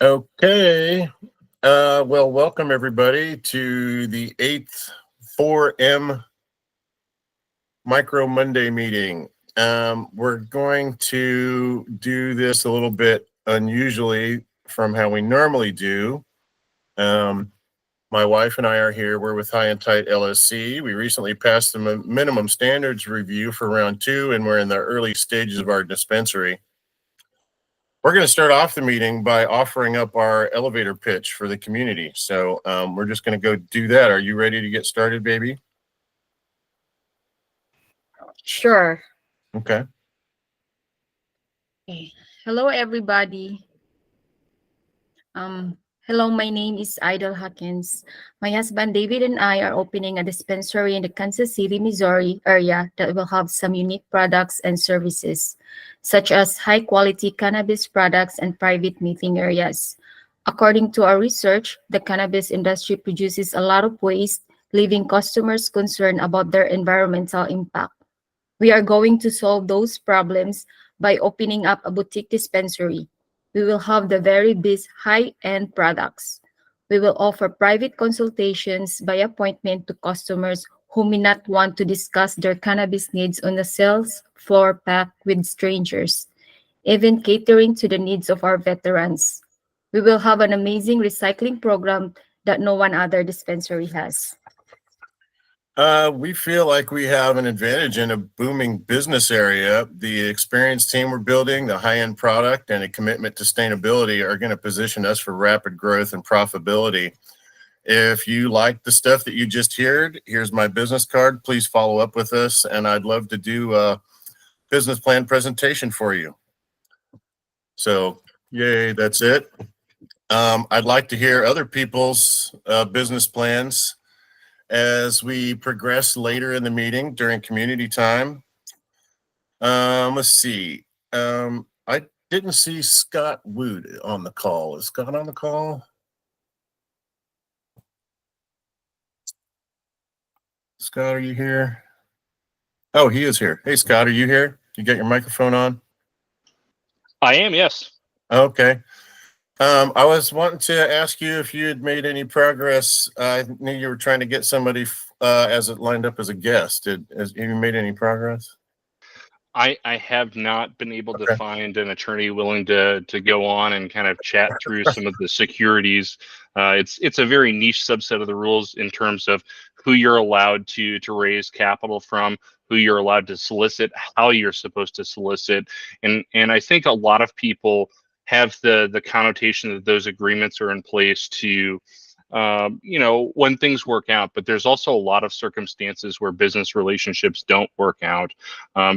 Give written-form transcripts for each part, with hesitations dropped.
Okay. Well, welcome everybody to the 8th 4M Micro Monday meeting. We're going to do this a little bit unusually from how we normally do. My wife and I are here. We're with High and Tight LSC. We recently passed the minimum standards review for round 2, and we're in the early stages of our dispensary. We're going to start off the meeting by offering up our elevator pitch for the community. So we're just going to go do that. Are you ready to get started, baby? Sure. Okay. Hello, everybody. Hello, my name is Idol Hawkins. My husband David and I are opening a dispensary in the Kansas City, Missouri area that will have some unique products and services, such as high-quality cannabis products and private meeting areas. According to our research, the cannabis industry produces a lot of waste, leaving customers concerned about their environmental impact. We are going to solve those problems by opening up a boutique dispensary. We will have the very best high-end products. We will offer private consultations by appointment to customers who may not want to discuss their cannabis needs on the sales floor packed with strangers, even catering to the needs of our veterans. We will have an amazing recycling program that no one other dispensary has. We feel like we have an advantage in a booming business area. The experienced team we're building, the high-end product, and a commitment to sustainability are going to position us for rapid growth and profitability. If you like the stuff that you just heard, here's my business card. Please follow up with us, and I'd love to do a business plan presentation for you. So, yay, that's it. I'd like to hear other people's business plans as we progress later in the meeting during community time. Let's see. I didn't see Scott Wood on the call. Is Scott on the call? Scott, are you here? Oh, he is here. Hey, Scott, are you here? You got your microphone on? I am, yes. Okay. I was wanting to ask you if you had made any progress. I knew you were trying to get somebody as it lined up as a guest. Have you made any progress? I have not been able to find an attorney willing to go on and kind of chat through some of the securities. It's a very niche subset of the rules in terms of who you're allowed to raise capital from, who you're allowed to solicit, how you're supposed to solicit, and I think a lot of people have the connotation that those agreements are in place to when things work out, but there's also a lot of circumstances where business relationships don't work out.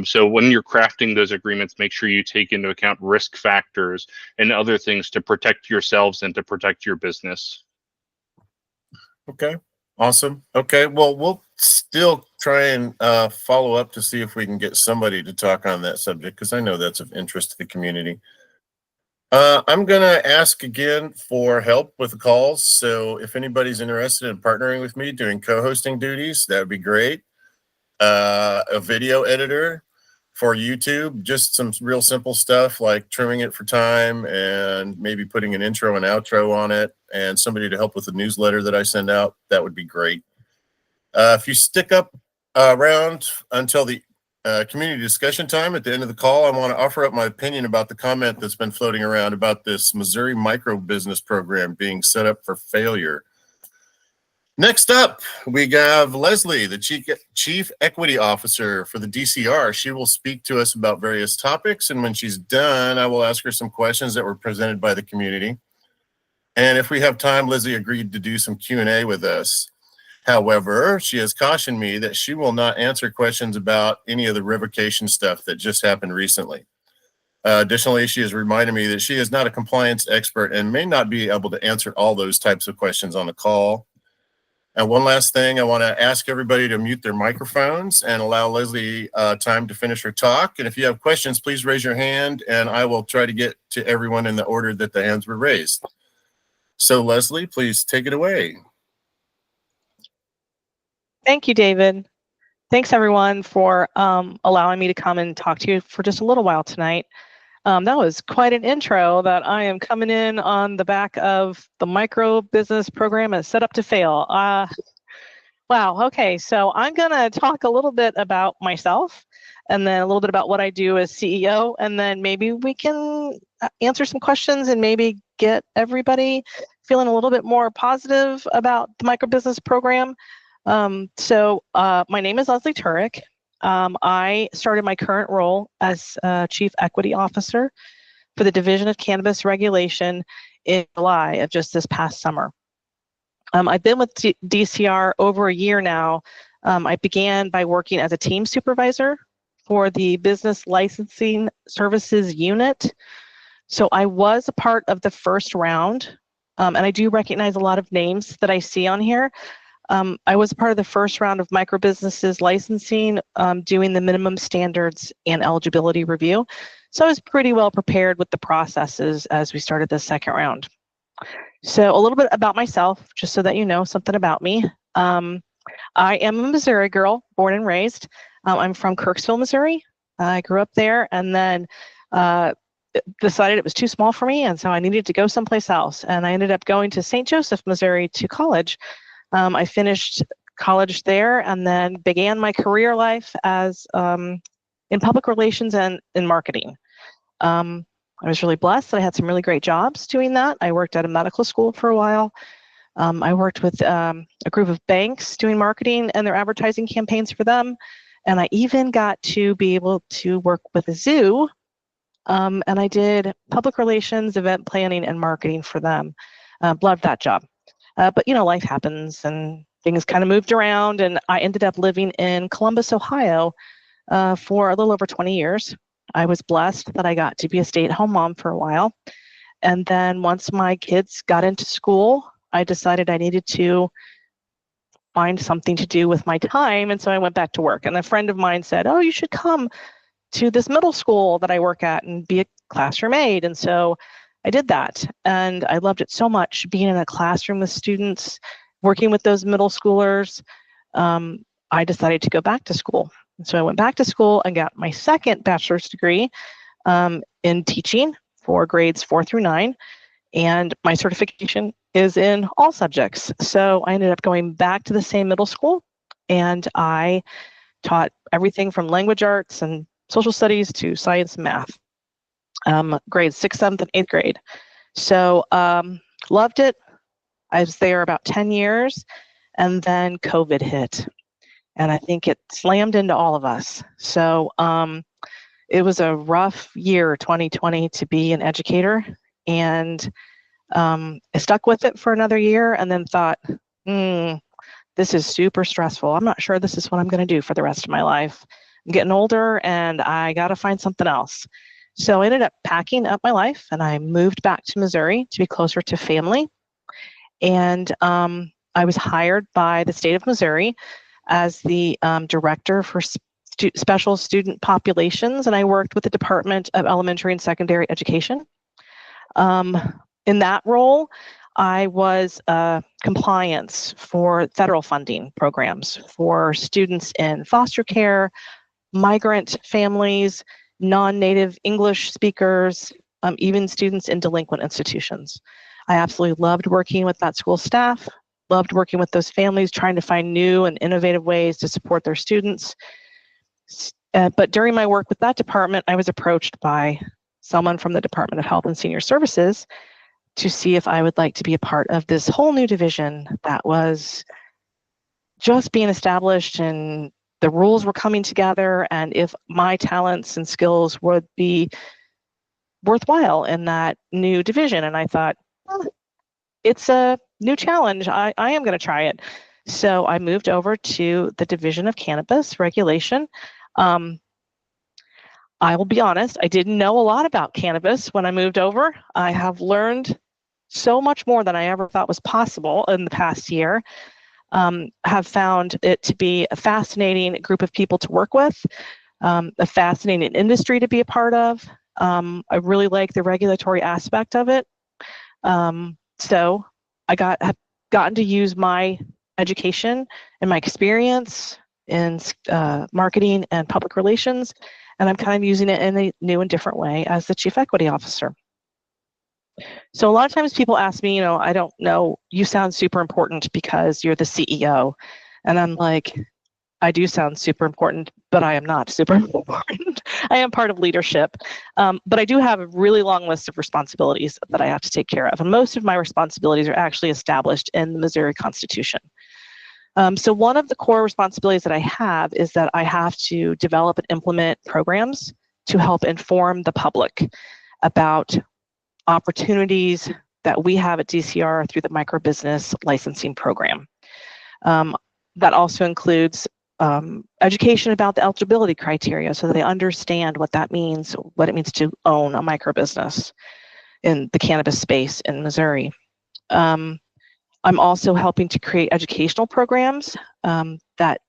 So when you're crafting those agreements, make sure you take into account risk factors and other things to protect yourselves and to protect your business. Okay, awesome. Okay, well, we'll still try and follow up to see if we can get somebody to talk on that subject, because I know that's of interest to the community. I'm going to ask again for help with the calls. So if anybody's interested in partnering with me doing co-hosting duties, that would be great. A video editor for YouTube, just some real simple stuff like trimming it for time and maybe putting an intro and outro on it, and somebody to help with the newsletter that I send out, that would be great. If you stick up around until the community discussion time at the end of the call, I want to offer up my opinion about the comment that's been floating around about this Missouri Microbusiness program being set up for failure. Next up, we have Leslie, the Chief Equity Officer for the DCR. She will speak to us about various topics, and when she's done, I will ask her some questions that were presented by the community. And if we have time, Leslie agreed to do some Q&A with us. However, she has cautioned me that she will not answer questions about any of the revocation stuff that just happened recently. Additionally, she has reminded me that she is not a compliance expert and may not be able to answer all those types of questions on the call. And one last thing, I want to ask everybody to mute their microphones and allow Leslie time to finish her talk. And if you have questions, please raise your hand and I will try to get to everyone in the order that the hands were raised. So Leslie, please take it away. Thank you, David. Thanks, everyone, for allowing me to come and talk to you for just a little while tonight. That was quite an intro that I am coming in on the back of the micro business program and set up to fail. Wow. Okay. So I'm going to talk a little bit about myself and then a little bit about what I do as CEO. And then maybe we can answer some questions and maybe get everybody feeling a little bit more positive about the microbusiness program. My name is Leslie Turk. I started my current role as Chief Equity Officer for the Division of Cannabis Regulation in July of just this past summer. I've been with DCR over a year now. I began by working as a team supervisor for the Business Licensing Services Unit. So I was a part of the first round, and I do recognize a lot of names that I see on here. I was part of the first round of microbusinesses licensing, doing the minimum standards and eligibility review. So I was pretty well prepared with the processes as we started the second round. So a little bit about myself, just so that you know something about me. I am a Missouri girl, born and raised. I'm from Kirksville, Missouri. I grew up there and then decided it was too small for me, and so I needed to go someplace else. And I ended up going to St. Joseph, Missouri to college. I finished college there and then began my career life as in public relations and in marketing. I was really blessed that I had some really great jobs doing that. I worked at a medical school for a while. I worked with a group of banks doing marketing and their advertising campaigns for them. And I even got to be able to work with a zoo. And I did public relations, event planning, and marketing for them. Loved that job. But, you know, life happens and things kind of moved around. And I ended up living in Columbus, Ohio for a little over 20 years. I was blessed that I got to be a stay-at-home mom for a while. And then once my kids got into school, I decided I needed to find something to do with my time. And so I went back to work. And a friend of mine said, oh, you should come to this middle school that I work at and be a classroom aide. And so I did that. And I loved it so much, being in a classroom with students, working with those middle schoolers. I decided to go back to school. So I went back to school and got my second bachelor's degree in teaching for grades 4 through 9. And my certification is in all subjects. So I ended up going back to the same middle school, and I taught everything from language arts and social studies to science and math, grades 6th, 7th, and 8th grade. So loved it. I was there about 10 years, and then COVID hit. And I think it slammed into all of us. So it was a rough year, 2020, to be an educator. And I stuck with it for another year and then thought, this is super stressful. I'm not sure this is what I'm going to do for the rest of my life. I'm getting older and I got to find something else. So I ended up packing up my life and I moved back to Missouri to be closer to family. And I was hired by the state of Missouri as the director for special student populations, and I worked with the Department of Elementary and Secondary Education. In that role, I was compliance for federal funding programs for students in foster care, migrant families, non-native English speakers, even students in delinquent institutions. I absolutely loved working with that school staff. Loved working with those families, trying to find new and innovative ways to support their students. But during my work with that department, I was approached by someone from the Department of Health and Senior Services to see if I would like to be a part of this whole new division that was just being established and the rules were coming together, and if my talents and skills would be worthwhile in that new division. And I thought, it's a new challenge. I am going to try it. So I moved over to the Division of Cannabis Regulation. I will be honest, I didn't know a lot about cannabis when I moved over. I have learned so much more than I ever thought was possible in the past year. Have found it to be a fascinating group of people to work with, a fascinating industry to be a part of. I really like the regulatory aspect of it. So I have gotten to use my education and my experience in marketing and public relations and I'm kind of using it in a new and different way as the Chief Equity Officer. So a lot of times people ask me, I don't know, you sound super important because you're the CEO. And I'm like, I do sound super important, but I am not super important. I am part of leadership, but I do have a really long list of responsibilities that I have to take care of. And most of my responsibilities are actually established in the Missouri Constitution. So one of the core responsibilities that I have is that I have to develop and implement programs to help inform the public about opportunities that we have at DCR through the Microbusiness licensing program. That also includes education about the eligibility criteria so that they understand what that means, what it means to own a microbusiness in the cannabis space in Missouri. I'm also helping to create educational programs that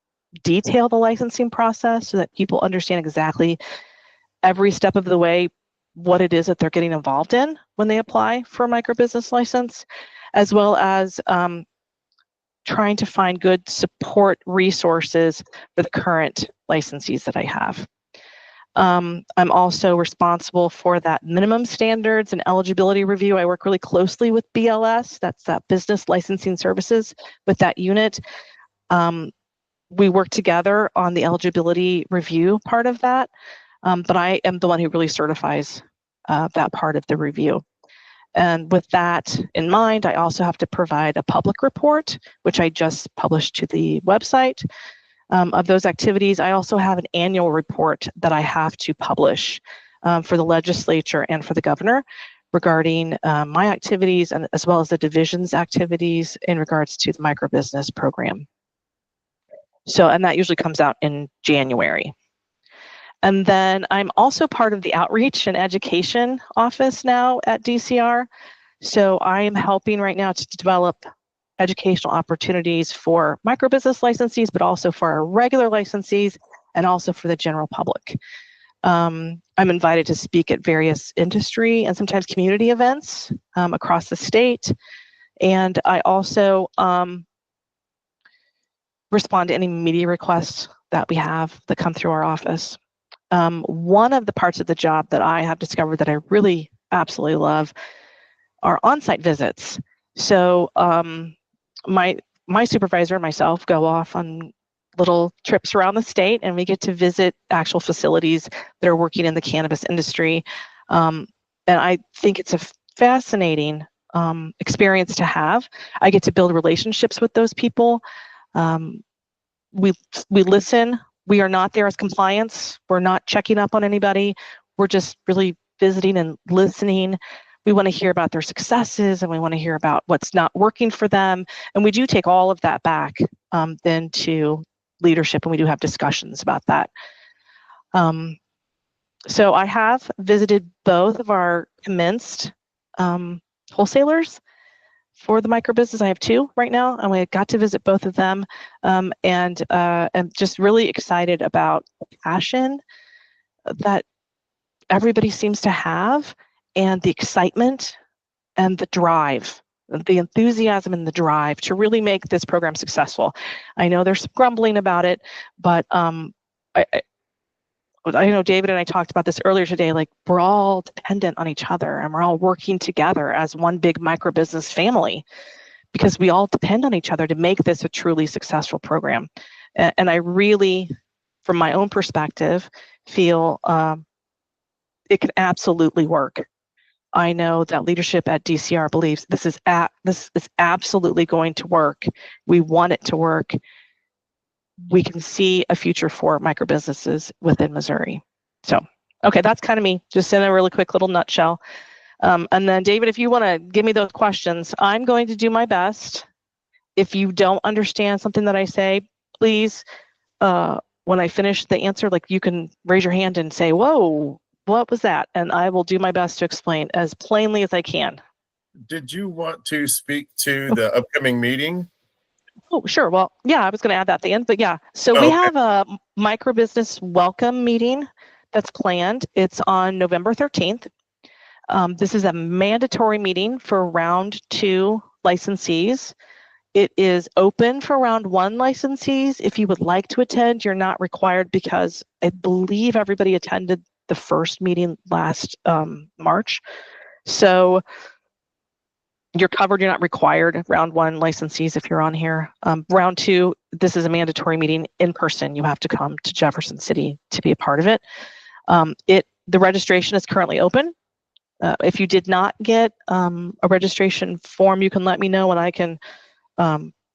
detail the licensing process so that people understand exactly every step of the way what it is that they're getting involved in when they apply for a microbusiness license, as well as trying to find good support resources for the current licensees that I have. I'm also responsible for that minimum standards and eligibility review. I work really closely with BLS, that's that Business Licensing Services, with that unit. We work together on the eligibility review part of that, but I am the one who really certifies that part of the review. And with that in mind, I also have to provide a public report, which I just published to the website. Of those activities, I also have an annual report that I have to publish for the legislature and for the governor regarding my activities and as well as the division's activities in regards to the microbusiness program. So, and that usually comes out in January. And then I'm also part of the outreach and education office now at DCR. So I am helping right now to develop educational opportunities for microbusiness licensees, but also for our regular licensees and also for the general public. I'm invited to speak at various industry and sometimes community events across the state. And I also respond to any media requests that we have that come through our office. One of the parts of the job that I have discovered that I really absolutely love are on-site visits. So my supervisor and myself go off on little trips around the state, and we get to visit actual facilities that are working in the cannabis industry. And I think it's a fascinating experience to have. I get to build relationships with those people. We listen. We are not there as compliance. We're not checking up on anybody. We're just really visiting and listening. We want to hear about their successes, and we want to hear about what's not working for them. And we do take all of that back then to leadership, and we do have discussions about that. So I have visited both of our commenced wholesalers for the microbusiness. I have two right now, and we got to visit both of them, and I'm just really excited about the passion that everybody seems to have, and the excitement and the drive, the enthusiasm and the drive to really make this program successful. I know there's some grumbling about it, but I know David and I talked about this earlier today, like we're all dependent on each other and we're all working together as one big microbusiness family because we all depend on each other to make this a truly successful program. And I really, from my own perspective, feel it can absolutely work. I know that leadership at DCR believes this is absolutely going to work. We want it to work. We can see a future for microbusinesses within Missouri. So, okay, that's kind of me, just in a really quick little nutshell. And then David, if you want to give me those questions, I'm going to do my best. If you don't understand something that I say, please, when I finish the answer, like you can raise your hand and say, whoa, what was that? And I will do my best to explain as plainly as I can. Did you want to speak to the upcoming meeting? Oh, sure. Well, yeah, I was going to add that at the end, but yeah. So we have a microbusiness welcome meeting that's planned. It's on November 13th. This is a mandatory meeting for round 2 licensees. It is open for round 1 licensees. If you would like to attend, you're not required because I believe everybody attended the first meeting last March. So you're covered, you're not required. Round 1 licensees if you're on here. Round 2, this is a mandatory meeting in person. You have to come to Jefferson City to be a part of it. The registration is currently open. If you did not get a registration form, you can let me know and I can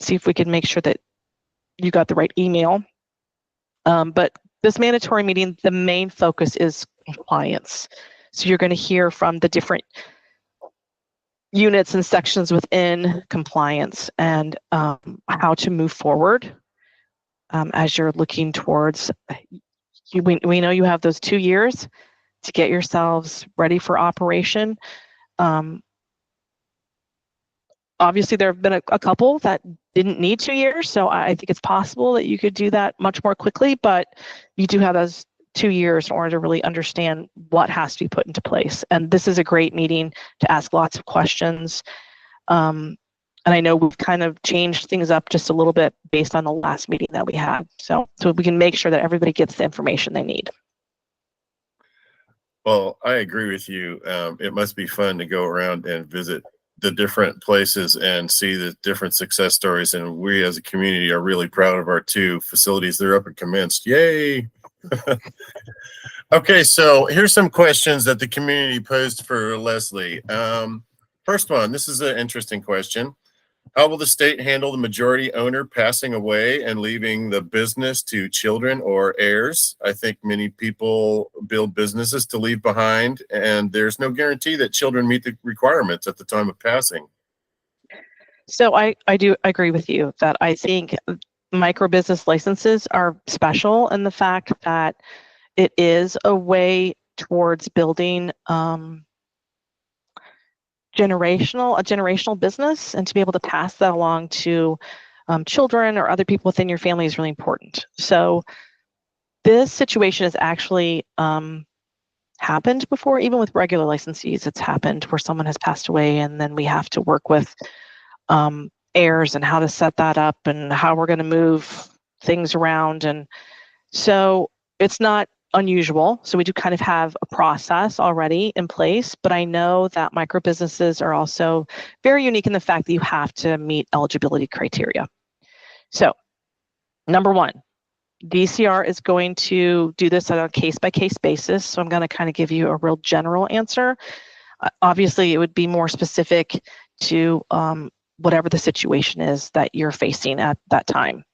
see if we can make sure that you got the right email. But this mandatory meeting, the main focus is compliance. So you're going to hear from the different units and sections within compliance and how to move forward as you're looking towards, we know you have those 2 years to get yourselves ready for operation. Obviously, there have been a couple that didn't need 2 years, so I think it's possible that you could do that much more quickly, but you do have those 2 years in order to really understand what has to be put into place. And this is a great meeting to ask lots of questions. And I know we've kind of changed things up just a little bit based on the last meeting that we had. So we can make sure that everybody gets the information they need. Well, I agree with you. It must be fun to go around and visit the different places and see the different success stories. And we as a community are really proud of our 2 facilities. They're up and commenced. Yay. Okay, so here's some questions that the community posed for Leslie. First one, this is an interesting question. How will the state handle the majority owner passing away and leaving the business to children or heirs? I think many people build businesses to leave behind, and there's no guarantee that children meet the requirements at the time of passing. So I do agree with you that I think microbusiness licenses are special in the fact that it is a way towards building generational business, and to be able to pass that along to children or other people within your family is really important. So this situation has actually happened before, even with regular licensees. It's happened where someone has passed away and then we have to work with heirs and how to set that up and how we're going to move things around. And so it's not unusual. So we do kind of have a process already in place, but I know that microbusinesses are also very unique in the fact that you have to meet eligibility criteria. So number 1, DCR is going to do this on a case-by-case basis. So I'm going to kind of give you a real general answer. Obviously, it would be more specific to whatever the situation is that you're facing at that time.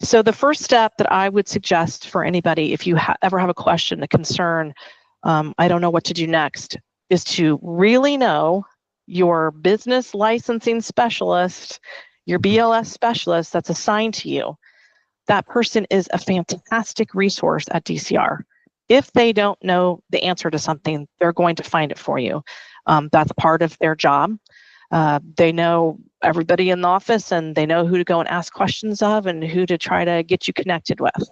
So the first step that I would suggest for anybody, if you ever have a question, a concern, I don't know what to do next, is to really know your business licensing specialist, your BLS specialist that's assigned to you. That person is a fantastic resource at DCR. If they don't know the answer to something, they're going to find it for you. That's part of their job. They know everybody in the office and they know who to go and ask questions of and who to try to get you connected with.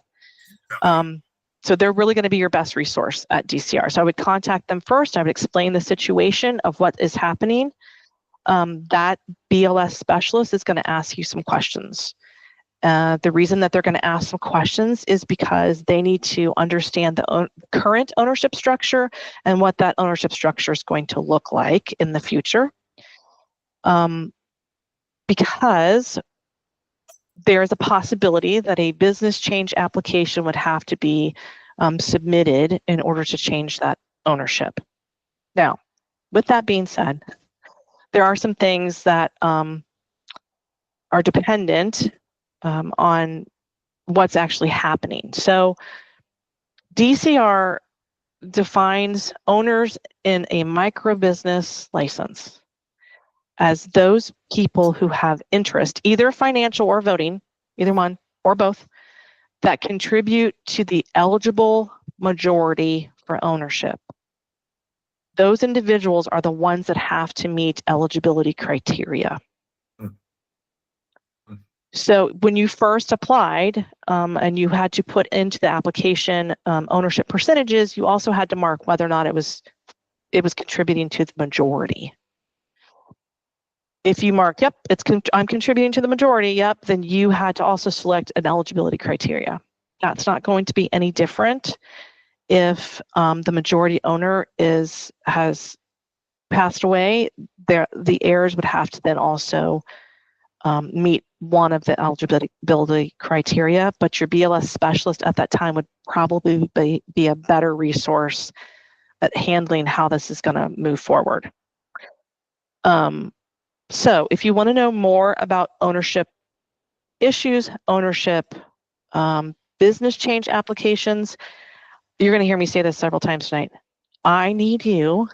So they're really going to be your best resource at DCR. So I would contact them first. I would explain the situation of what is happening. That BLS specialist is going to ask you some questions. The reason that they're going to ask some questions is because they need to understand the current ownership structure and what that ownership structure is going to look like in the future. Because there's a possibility that a business change application would have to be submitted in order to change that ownership. Now, with that being said, there are some things that are dependent on what's actually happening. So DCR defines owners in a microbusiness license as those people who have interest, either financial or voting, either one or both, that contribute to the eligible majority for ownership. Those individuals are the ones that have to meet eligibility criteria. So when you first applied and you had to put into the application ownership percentages, you also had to mark whether or not it was contributing to the majority. If you mark, yep, I'm contributing to the majority, yep, then you had to also select an eligibility criteria. That's not going to be any different if the majority owner has passed away. The heirs would have to then also meet one of the eligibility criteria, but your BLS specialist at that time would probably be a better resource at handling how this is going to move forward. So if you want to know more about ownership issues, ownership, business change applications, you're going to hear me say this several times tonight. I need you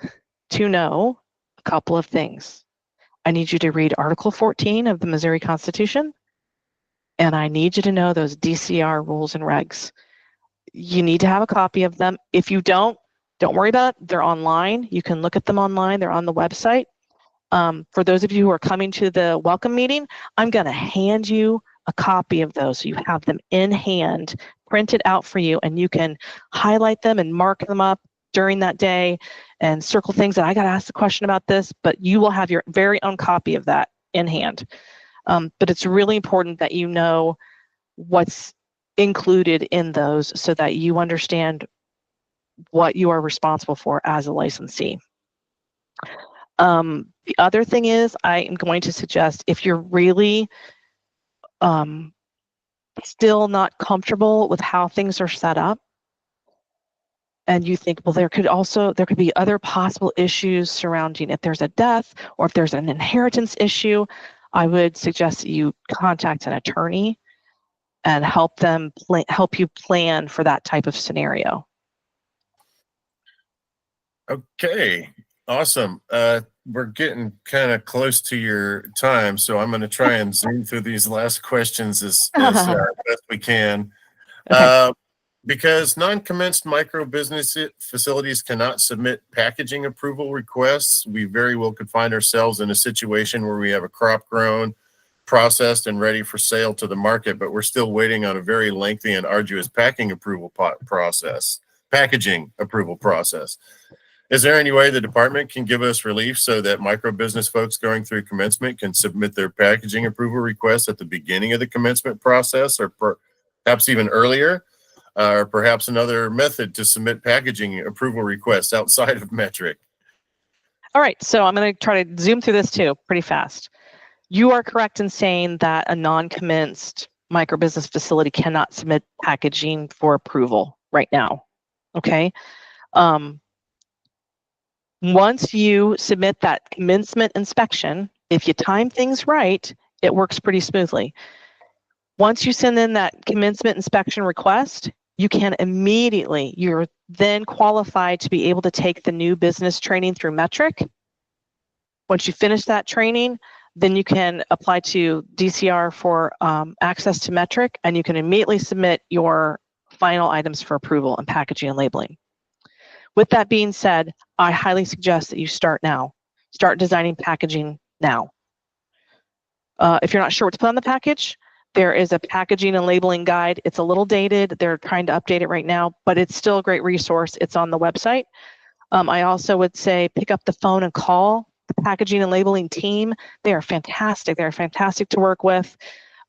to know a couple of things. I need you to read Article 14 of the Missouri Constitution, and I need you to know those DCR rules and regs. You need to have a copy of them. If you don't worry about it. They're online. You can look at them online. They're on the website. For those of you who are coming to the welcome meeting, I'm going to hand you a copy of those so you have them in hand, printed out for you, and you can highlight them and mark them up during that day and circle things that I got to ask the question about this, but you will have your very own copy of that in hand. But it's really important that you know what's included in those so that you understand what you are responsible for as a licensee. The other thing is, I am going to suggest if you're really still not comfortable with how things are set up, and you think, well, there could be other possible issues surrounding if there's a death or if there's an inheritance issue, I would suggest that you contact an attorney and help you plan for that type of scenario. Okay, awesome. We're getting kind of close to your time, so I'm going to try and zoom through these last questions as best we can. Okay. Because non-commenced microbusiness facilities cannot submit packaging approval requests, we very well could find ourselves in a situation where we have a crop grown, processed, and ready for sale to the market, but we're still waiting on a very lengthy and arduous packaging approval process. Is there any way the department can give us relief so that microbusiness folks going through commencement can submit their packaging approval requests at the beginning of the commencement process, or perhaps even earlier? Or perhaps another method to submit packaging approval requests outside of metric? All right, so I'm going to try to zoom through this too pretty fast. You are correct in saying that a non-commenced microbusiness facility cannot submit packaging for approval right now. Okay. Once you submit that commencement inspection, if you time things right, it works pretty smoothly. Once you send in that commencement inspection request, you can immediately, you're then qualified to be able to take the new business training through metric. Once you finish that training, then you can apply to DCR for access to metric, and you can immediately submit your final items for approval and packaging and labeling. With that being said, I highly suggest that you start now. Start designing packaging now. If you're not sure what to put on the package, there is a packaging and labeling guide. It's a little dated. They're trying to update it right now, but it's still a great resource. It's on the website. I also would say pick up the phone and call the packaging and labeling team. They are fantastic. They're fantastic to work with.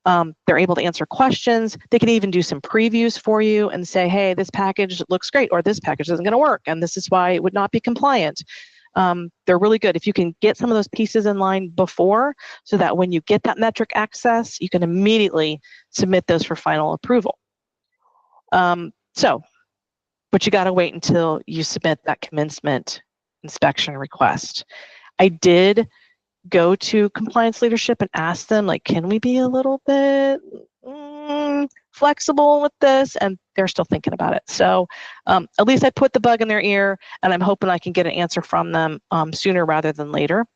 They're able to answer questions. They can even do some previews for you and say, hey, this package looks great, or this package isn't going to work, and this is why it would not be compliant. They're really good. If you can get some of those pieces in line before, so that when you get that metric access, you can immediately submit those for final approval. But you got to wait until you submit that commencement inspection request. I did go to compliance leadership and ask them, like, can we be a little bit flexible with this? And they're still thinking about it. So at least I put the bug in their ear, and I'm hoping I can get an answer from them sooner rather than later.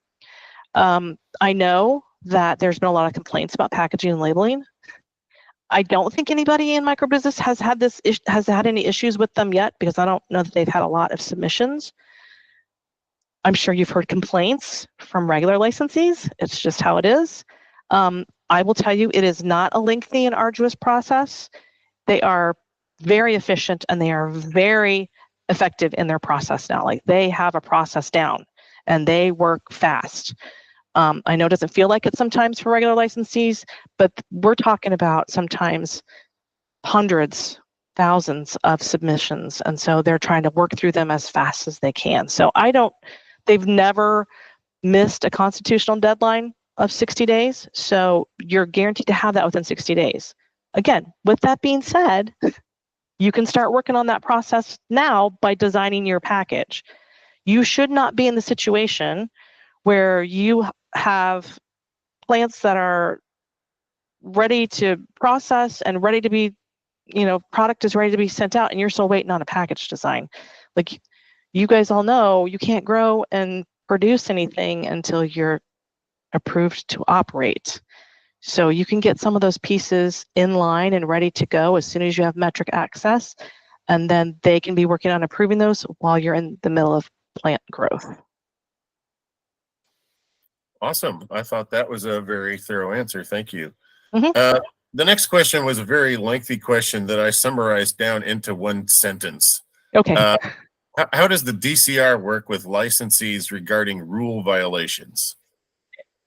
I know that there's been a lot of complaints about packaging and labeling. I don't think anybody in microbusiness has had any issues with them yet, because I don't know that they've had a lot of submissions. I'm sure you've heard complaints from regular licensees. It's just how it is. I will tell you, it is not a lengthy and arduous process. They are very efficient, and they are very effective in their process now. Like, they have a process down, and they work fast. I know it doesn't feel like it sometimes for regular licensees, but we're talking about sometimes hundreds, thousands of submissions. And so they're trying to work through them as fast as they can. So they've never missed a constitutional deadline of 60 days. So you're guaranteed to have that within 60 days. Again, with that being said, you can start working on that process now by designing your package. You should not be in the situation where you have plants that are ready to process and ready to be, product is ready to be sent out and you're still waiting on a package design. Like you guys all know, you can't grow and produce anything until you're approved to operate. So you can get some of those pieces in line and ready to go as soon as you have metric access, and then they can be working on approving those while you're in the middle of plant growth. Awesome. I thought that was a very thorough answer. Thank you. Mm-hmm. The next question was a very lengthy question that I summarized down into one sentence. Okay. How does the DCR work with licensees regarding rule violations?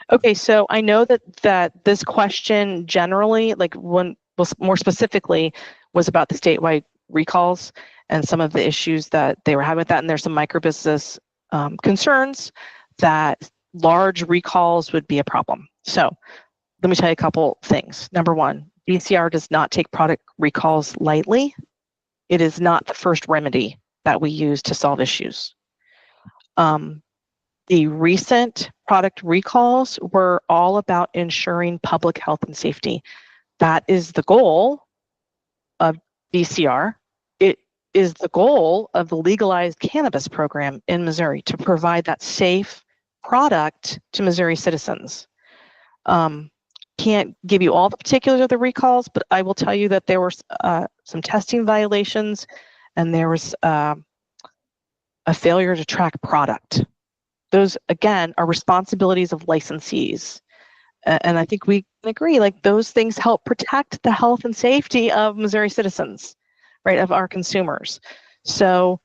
Okay, so I know that this question generally, like more specifically, was about the statewide recalls and some of the issues that they were having with that. And there's some microbusiness concerns that large recalls would be a problem. So let me tell you a couple things. Number one, DCR does not take product recalls lightly. It is not the first remedy that we use to solve issues. The recent product recalls were all about ensuring public health and safety. That is the goal of DCR. It is the goal of the legalized cannabis program in Missouri to provide that safe product to Missouri citizens. Can't give you all the particulars of the recalls, but I will tell you that there were some testing violations and there was a failure to track product. Those, again, are responsibilities of licensees. And I think we can agree, like those things help protect the health and safety of Missouri citizens, right, of our consumers. So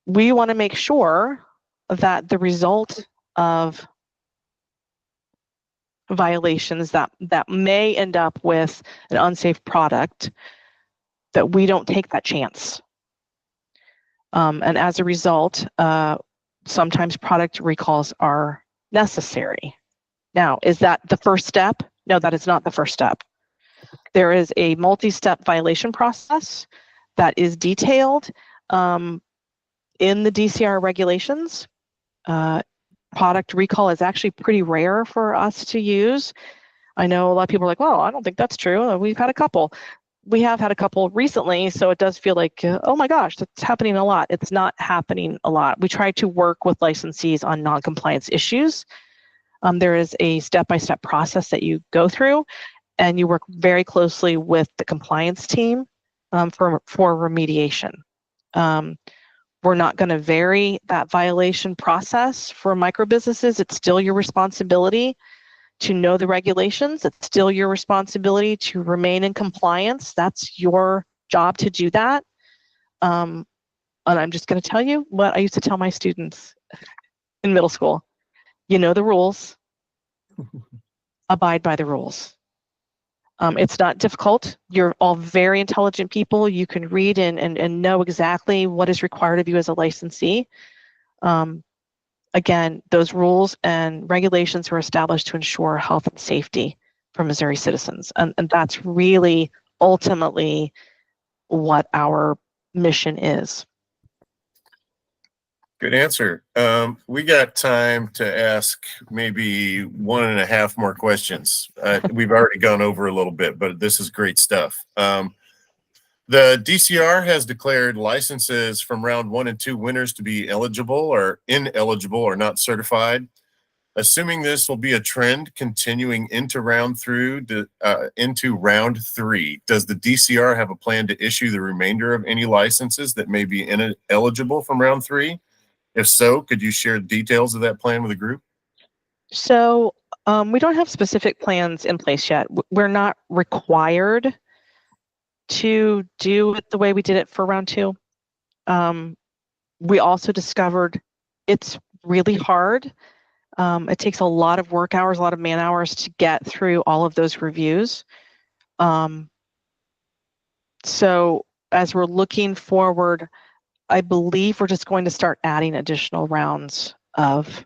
we want to make sure that the result of violations that may end up with an unsafe product, that we don't take that chance. And as a result, sometimes product recalls are necessary. Now, is that the first step? No, that is not the first step. There is a multi-step violation process that is detailed in the DCR regulations. Product recall is actually pretty rare for us to use. I know a lot of people are like, well, I don't think that's true. We've had a couple. We have had a couple recently, so it does feel like, oh my gosh, that's happening a lot. It's not happening a lot. We try to work with licensees on non-compliance issues. There is a step-by-step process that you go through, and you work very closely with the compliance team for remediation. We're not going to vary that violation process for microbusinesses. It's still your responsibility to know the regulations. It's still your responsibility to remain in compliance. That's your job to do that. And I'm just going to tell you what I used to tell my students in middle school. You know the rules. Abide by the rules. It's not difficult. You're all very intelligent people. You can read and know exactly what is required of you as a licensee. Again, those rules and regulations were established to ensure health and safety for Missouri citizens. And that's really ultimately what our mission is. Good answer. We got time to ask maybe 1.5 more questions. We've already gone over a little bit, but this is great stuff. The DCR has declared licenses from round 1 and 2 winners to be eligible or ineligible or not certified. Assuming this will be a trend continuing into round 3, does the DCR have a plan to issue the remainder of any licenses that may be ineligible from round 3? If so, could you share details of that plan with the group? So we don't have specific plans in place yet. We're not required to do it the way we did it for round 2. We also discovered it's really hard It takes a lot of work hours, a lot of man hours to get through all of those reviews. So as we're looking forward, I believe we're just going to start adding additional rounds of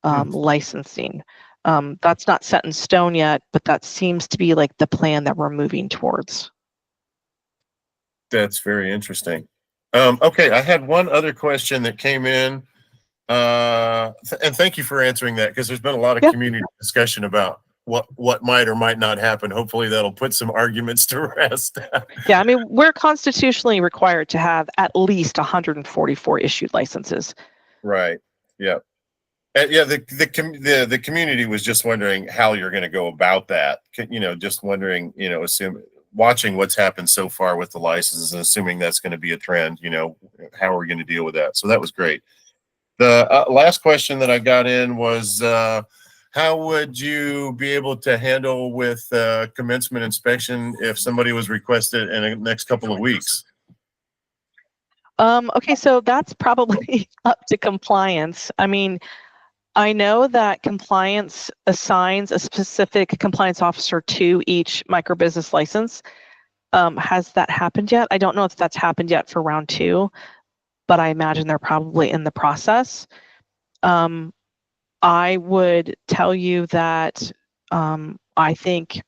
licensing. That's not set in stone yet, but that seems to be like the plan that we're moving towards. That's very interesting. Okay, I had one other question that came in, and thank you for answering that, because there's been a lot of community discussion about what might or might not happen. Hopefully that'll put some arguments to rest. Yeah, I mean, we're constitutionally required to have at least 144 issued licenses. Right. Yeah. Yeah. The community was just wondering how you're going to go about that. Just wondering, watching what's happened so far with the licenses and assuming that's going to be a trend, how are we going to deal with that? So that was great. The last question that I got in was, how would you be able to handle with commencement inspection if somebody was requested in the next couple of weeks? Okay, so that's probably up to compliance. I mean, I know that compliance assigns a specific compliance officer to each microbusiness license. Has that happened yet? I don't know if that's happened yet for round 2, but I imagine they're probably in the process. I would tell you that I think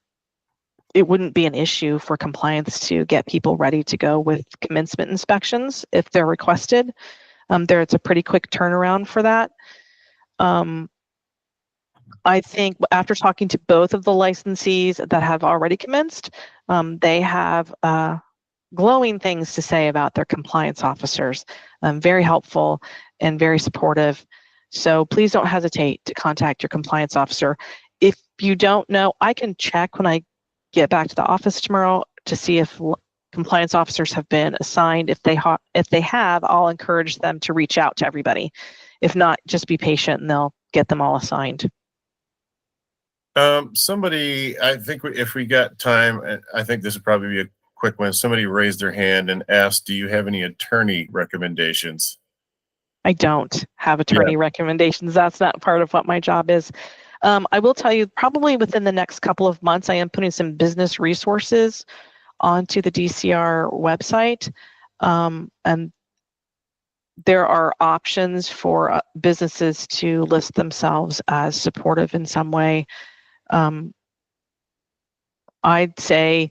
it wouldn't be an issue for compliance to get people ready to go with commencement inspections if they're requested. It's a pretty quick turnaround for that. I think after talking to both of the licensees that have already commenced, they have glowing things to say about their compliance officers. Very helpful and very supportive. So please don't hesitate to contact your compliance officer. If you don't know, I can check when I get back to the office tomorrow to see if compliance officers have been assigned. If they have, I'll encourage them to reach out to everybody. If not, just be patient and they'll get them all assigned. Somebody, I think if we got time, I think this would probably be a quick one. Somebody raised their hand and asked, do you have any attorney recommendations? I don't have attorney recommendations. That's not part of what my job is. I will tell you, probably within the next couple of months, I am putting some business resources onto the DCR website. And there are options for businesses to list themselves as supportive in some way. I'd say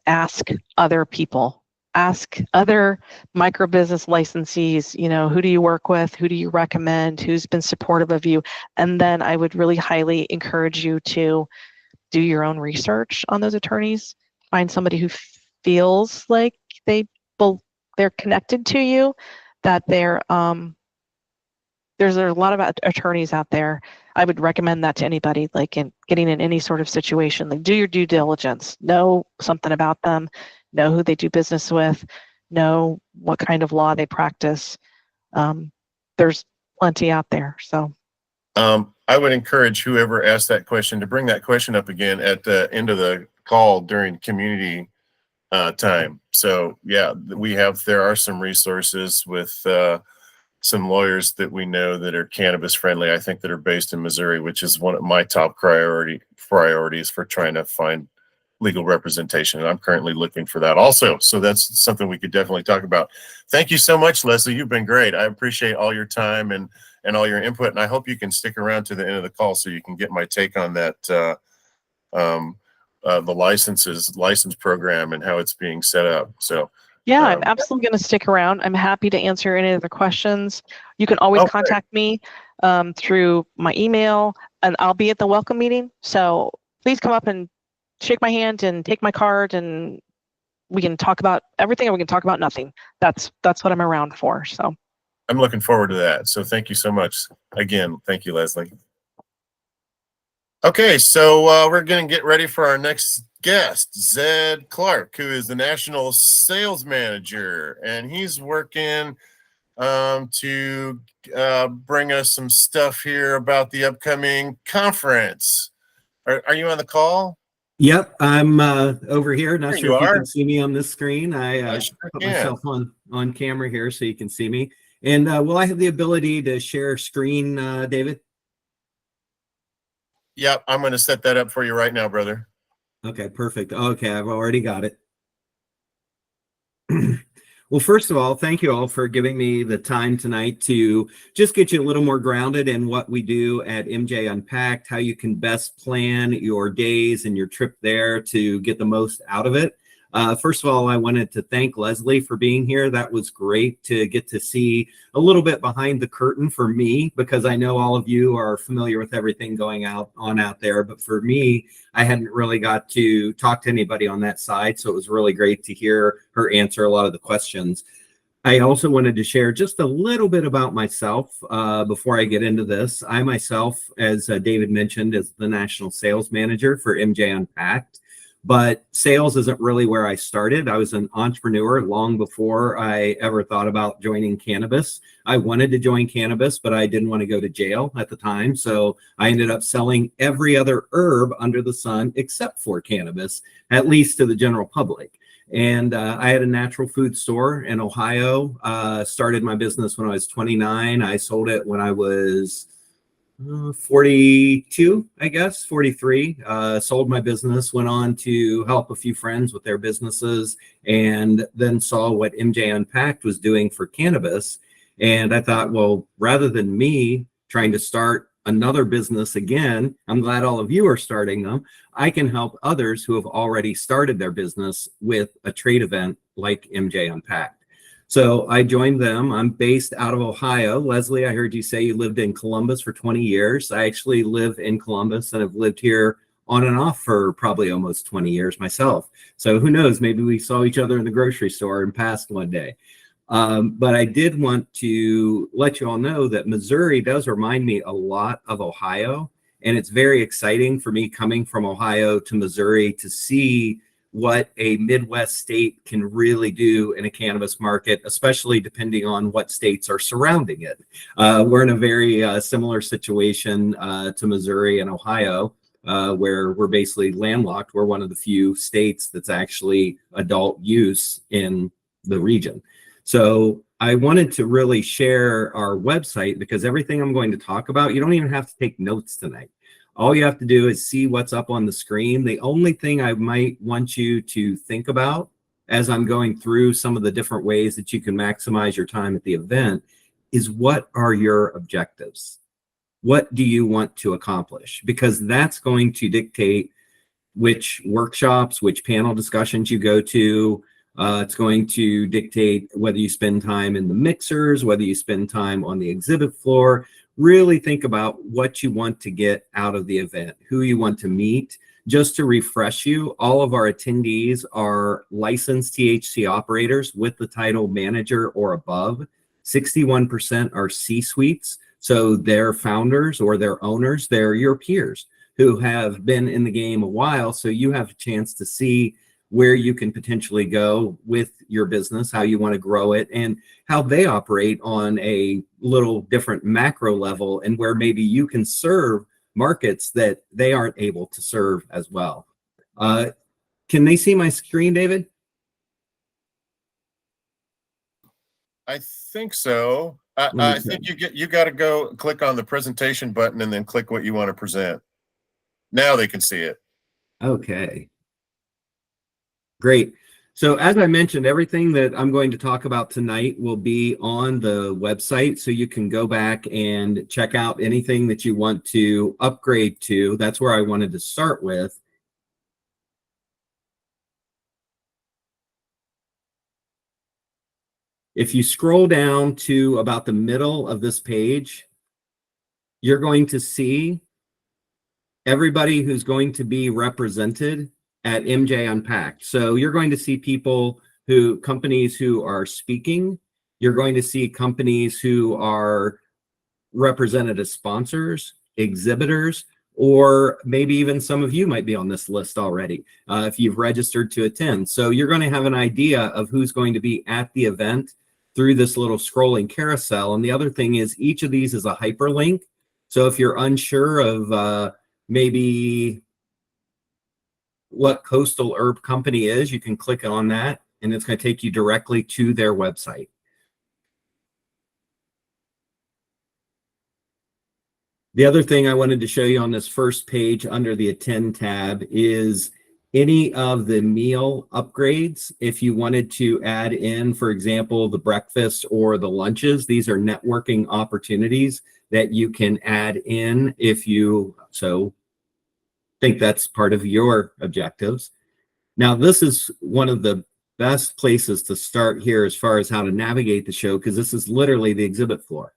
ask other people, ask other microbusiness licensees, who do you work with? Who do you recommend? Who's been supportive of you? And then I would really highly encourage you to do your own research on those attorneys. Find somebody who feels like they're connected to you, that there's a lot of attorneys out there. I would recommend that to anybody, like in getting in any sort of situation. Like, do your due diligence, know something about them, know who they do business with, know what kind of law they practice. There's plenty out there. So I would encourage whoever asked that question to bring that question up again at the end of the call during community time. So yeah, there are some resources with some lawyers that we know that are cannabis friendly, I think, that are based in Missouri, which is one of my top priorities for trying to find legal representation. And I'm currently looking for that also. So that's something we could definitely talk about. Thank you so much, Leslie. You've been great. I appreciate all your time and all your input. And I hope you can stick around to the end of the call so you can get my take on that, the license program and how it's being set up. So yeah, I'm absolutely going to stick around. I'm happy to answer any other questions. You can always contact me through my email, and I'll be at the welcome meeting. So please come up and shake my hand and take my card, and we can talk about everything, or we can talk about nothing. That's what I'm around for. So I'm looking forward to that. So thank you so much again. Thank you, Leslie. Okay, so we're going to get ready for our next guest, Zed Clark, who is the National Sales Manager, and he's working to bring us some stuff here about the upcoming conference. Are you on the call? Yep, I'm over here. Not sure if you are. can see me on this screen. I sure put can. myself on camera here so you can see me. And will I have the ability to share screen, David? Yep, I'm going to set that up for you right now, brother. Okay, perfect. Okay, I've already got it. Well, first of all, thank you all for giving me the time tonight to just get you a little more grounded in what we do at MJ Unpacked, how you can best plan your days and your trip there to get the most out of it. First of all, I wanted to thank Leslie for being here. That was great to get to see a little bit behind the curtain for me, because I know all of you are familiar with everything going on out there. But for me, I hadn't really got to talk to anybody on that side. So it was really great to hear her answer a lot of the questions. I also wanted to share just a little bit about myself before I get into this. I myself, as David mentioned, is the National Sales Manager for MJ Unpacked. But sales isn't really where I started. I was an entrepreneur long before I ever thought about joining cannabis. I wanted to join cannabis, but I didn't want to go to jail at the time. So I ended up selling every other herb under the sun except for cannabis, at least to the general public. And I had a natural food store in Ohio, started my business when I was 29. I sold it when I was 42, I guess, 43. Sold my business, went on to help a few friends with their businesses, and then saw what MJ Unpacked was doing for cannabis. And I thought, well, rather than me trying to start another business again, I'm glad all of you are starting them. I can help others who have already started their business with a trade event like MJ Unpacked. So I joined them. I'm based out of Ohio. Leslie, I heard you say you lived in Columbus for 20 years. I actually live in Columbus and have lived here on and off for probably almost 20 years myself. So who knows, maybe we saw each other in the grocery store and passed one day. But I did want to let you all know that Missouri does remind me a lot of Ohio. And it's very exciting for me coming from Ohio to Missouri to see what a Midwest state can really do in a cannabis market, especially depending on what states are surrounding it. We're in a very similar situation to Missouri and Ohio, where we're basically landlocked. We're one of the few states that's actually adult use in the region. So I wanted to really share our website, because everything I'm going to talk about, you don't even have to take notes tonight. All you have to do is see what's up on the screen. The only thing I might want you to think about as I'm going through some of the different ways that you can maximize your time at the event is, what are your objectives? What do you want to accomplish? Because that's going to dictate which workshops, which panel discussions you go to. It's going to dictate whether you spend time in the mixers, whether you spend time on the exhibit floor. Really think about what you want to get out of the event, who you want to meet. Just to refresh you, all of our attendees are licensed THC operators with the title manager or above. 61% are C-suites, so they're founders or they're owners. They're your peers who have been in the game a while, so you have a chance to see where you can potentially go with your business, how you want to grow it, and how they operate on a little different macro level, and where maybe you can serve markets that they aren't able to serve as well. Can they see my screen, David? I think so. I think you got to go click on the presentation button and then click what you want to present. Now they can see it. Okay. Great. So as I mentioned, everything that I'm going to talk about tonight will be on the website, so you can go back and check out anything that you want to upgrade to. That's where I wanted to start with. If you scroll down to about the middle of this page, you're going to see everybody who's going to be represented at MJ Unpacked. So you're going to see companies who are speaking. You're going to see companies who are represented as sponsors, exhibitors, or maybe even some of you might be on this list already if you've registered to attend. So you're going to have an idea of who's going to be at the event through this little scrolling carousel. And the other thing is, each of these is a hyperlink. So if you're unsure of maybe what Coastal Herb Company is, you can click on that and it's going to take you directly to their website. The other thing I wanted to show you on this first page under the Attend tab is any of the meal upgrades. If you wanted to add in, for example, the breakfast or the lunches, these are networking opportunities that you can add in if you so think that's part of your objectives. Now, this is one of the best places to start here as far as how to navigate the show, because this is literally the exhibit floor.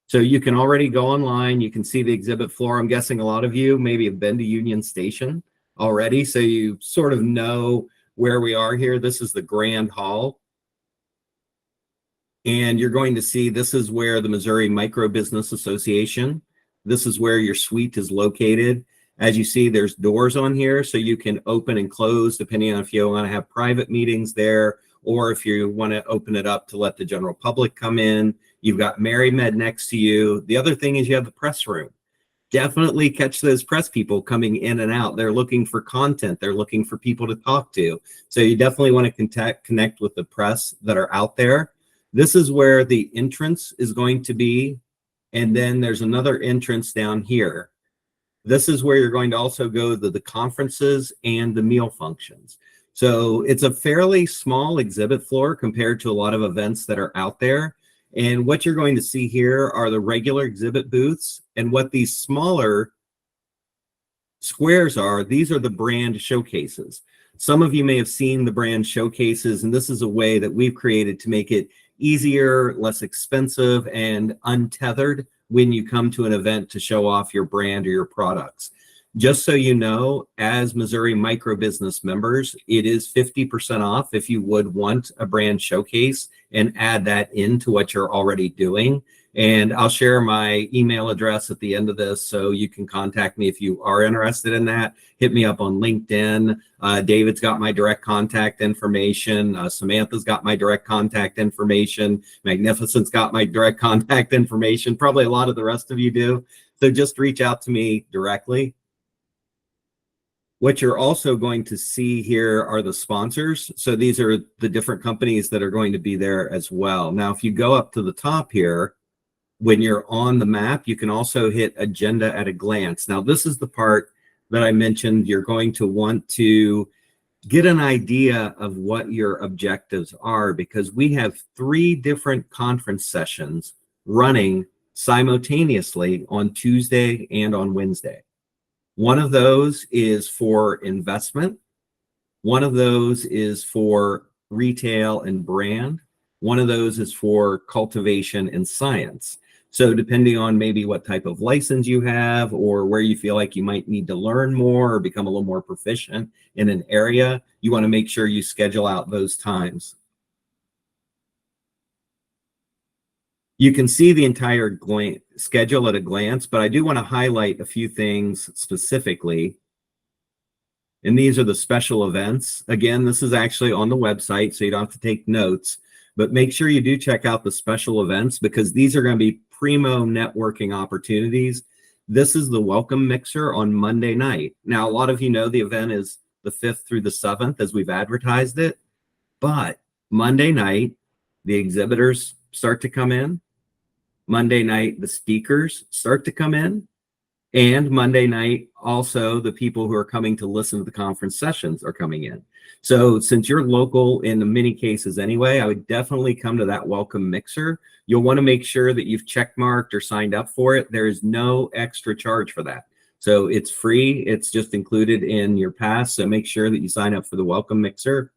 So you can already go online, you can see the exhibit floor. I'm guessing a lot of you maybe have been to Union Station already, so you sort of know where we are here. This is the Grand Hall. And you're going to see this is where the Missouri Microbusiness Association, this is where your suite is located. As you see, there's doors on here, so you can open and close depending on if you want to have private meetings there or if you want to open it up to let the general public come in. You've got MaryMed next to you. The other thing is you have the press room. Definitely catch those press people coming in and out. They're looking for content. They're looking for people to talk to. So you definitely want to connect with the press that are out there. This is where the entrance is going to be. And then there's another entrance down here. This is where you're going to also go to the conferences and the meal functions. So it's a fairly small exhibit floor compared to a lot of events that are out there. And what you're going to see here are the regular exhibit booths. And what these smaller squares are, these are the brand showcases. Some of you may have seen the brand showcases, and this is a way that we've created to make it easier, less expensive, and untethered when you come to an event to show off your brand or your products. Just so you know, as Missouri Microbusiness members, it is 50% off if you would want a brand showcase and add that into what you're already doing. And I'll share my email address at the end of this so you can contact me if you are interested in that. Hit me up on LinkedIn. David's got my direct contact information. Samantha's got my direct contact information. Magnificent's got my direct contact information. Probably a lot of the rest of you do. So just reach out to me directly. What you're also going to see here are the sponsors. So these are the different companies that are going to be there as well. Now, if you go up to the top here, when you're on the map, you can also hit agenda at a glance. Now, this is the part that I mentioned. You're going to want to get an idea of what your objectives are, because we have 3 different conference sessions running simultaneously on Tuesday and on Wednesday. One of those is for investment. One of those is for retail and brand. One of those is for cultivation and science. So depending on maybe what type of license you have or where you feel like you might need to learn more or become a little more proficient in an area, you want to make sure you schedule out those times. You can see the entire schedule at a glance, but I do want to highlight a few things specifically. And these are the special events. Again, this is actually on the website, so you don't have to take notes, but make sure you do check out the special events because these are going to be primo networking opportunities. This is the Welcome Mixer on Monday night. Now, a lot of you know the event is the 5th through the 7th as we've advertised it, but Monday night, the exhibitors start to come in. Monday night, the speakers start to come in. And Monday night, also the people who are coming to listen to the conference sessions are coming in. So since you're local in many cases anyway, I would definitely come to that Welcome Mixer. You'll want to make sure that you've checkmarked or signed up for it. There is no extra charge for that. So it's free. It's just included in your pass. So make sure that you sign up for the Welcome Mixer.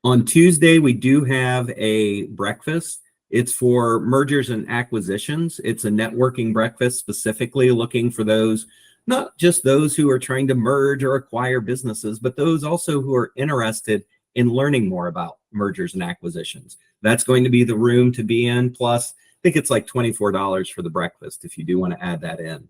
On Tuesday, we do have a breakfast. It's for mergers and acquisitions. It's a networking breakfast specifically looking for those, not just those who are trying to merge or acquire businesses, but those also who are interested in learning more about mergers and acquisitions. That's going to be the room to be in. Plus, I think it's like $24 for the breakfast if you do want to add that in.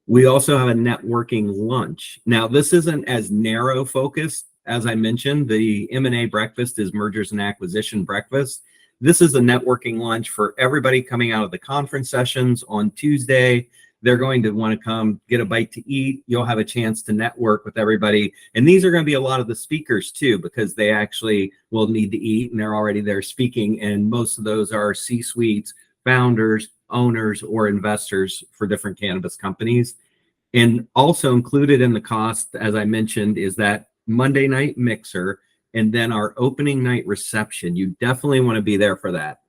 We also have a networking lunch. Now, this isn't as narrow focused. As I mentioned, the M&A breakfast is mergers and acquisition breakfast. This is a networking lunch for everybody coming out of the conference sessions on Tuesday. They're going to want to come get a bite to eat. You'll have a chance to network with everybody. And these are going to be a lot of the speakers too, because they actually will need to eat and they're already there speaking. And most of those are C-suites, founders, owners or investors for different cannabis companies. And also included in the cost, as I mentioned, is that Monday night mixer and then our opening night reception. You definitely want to be there for that.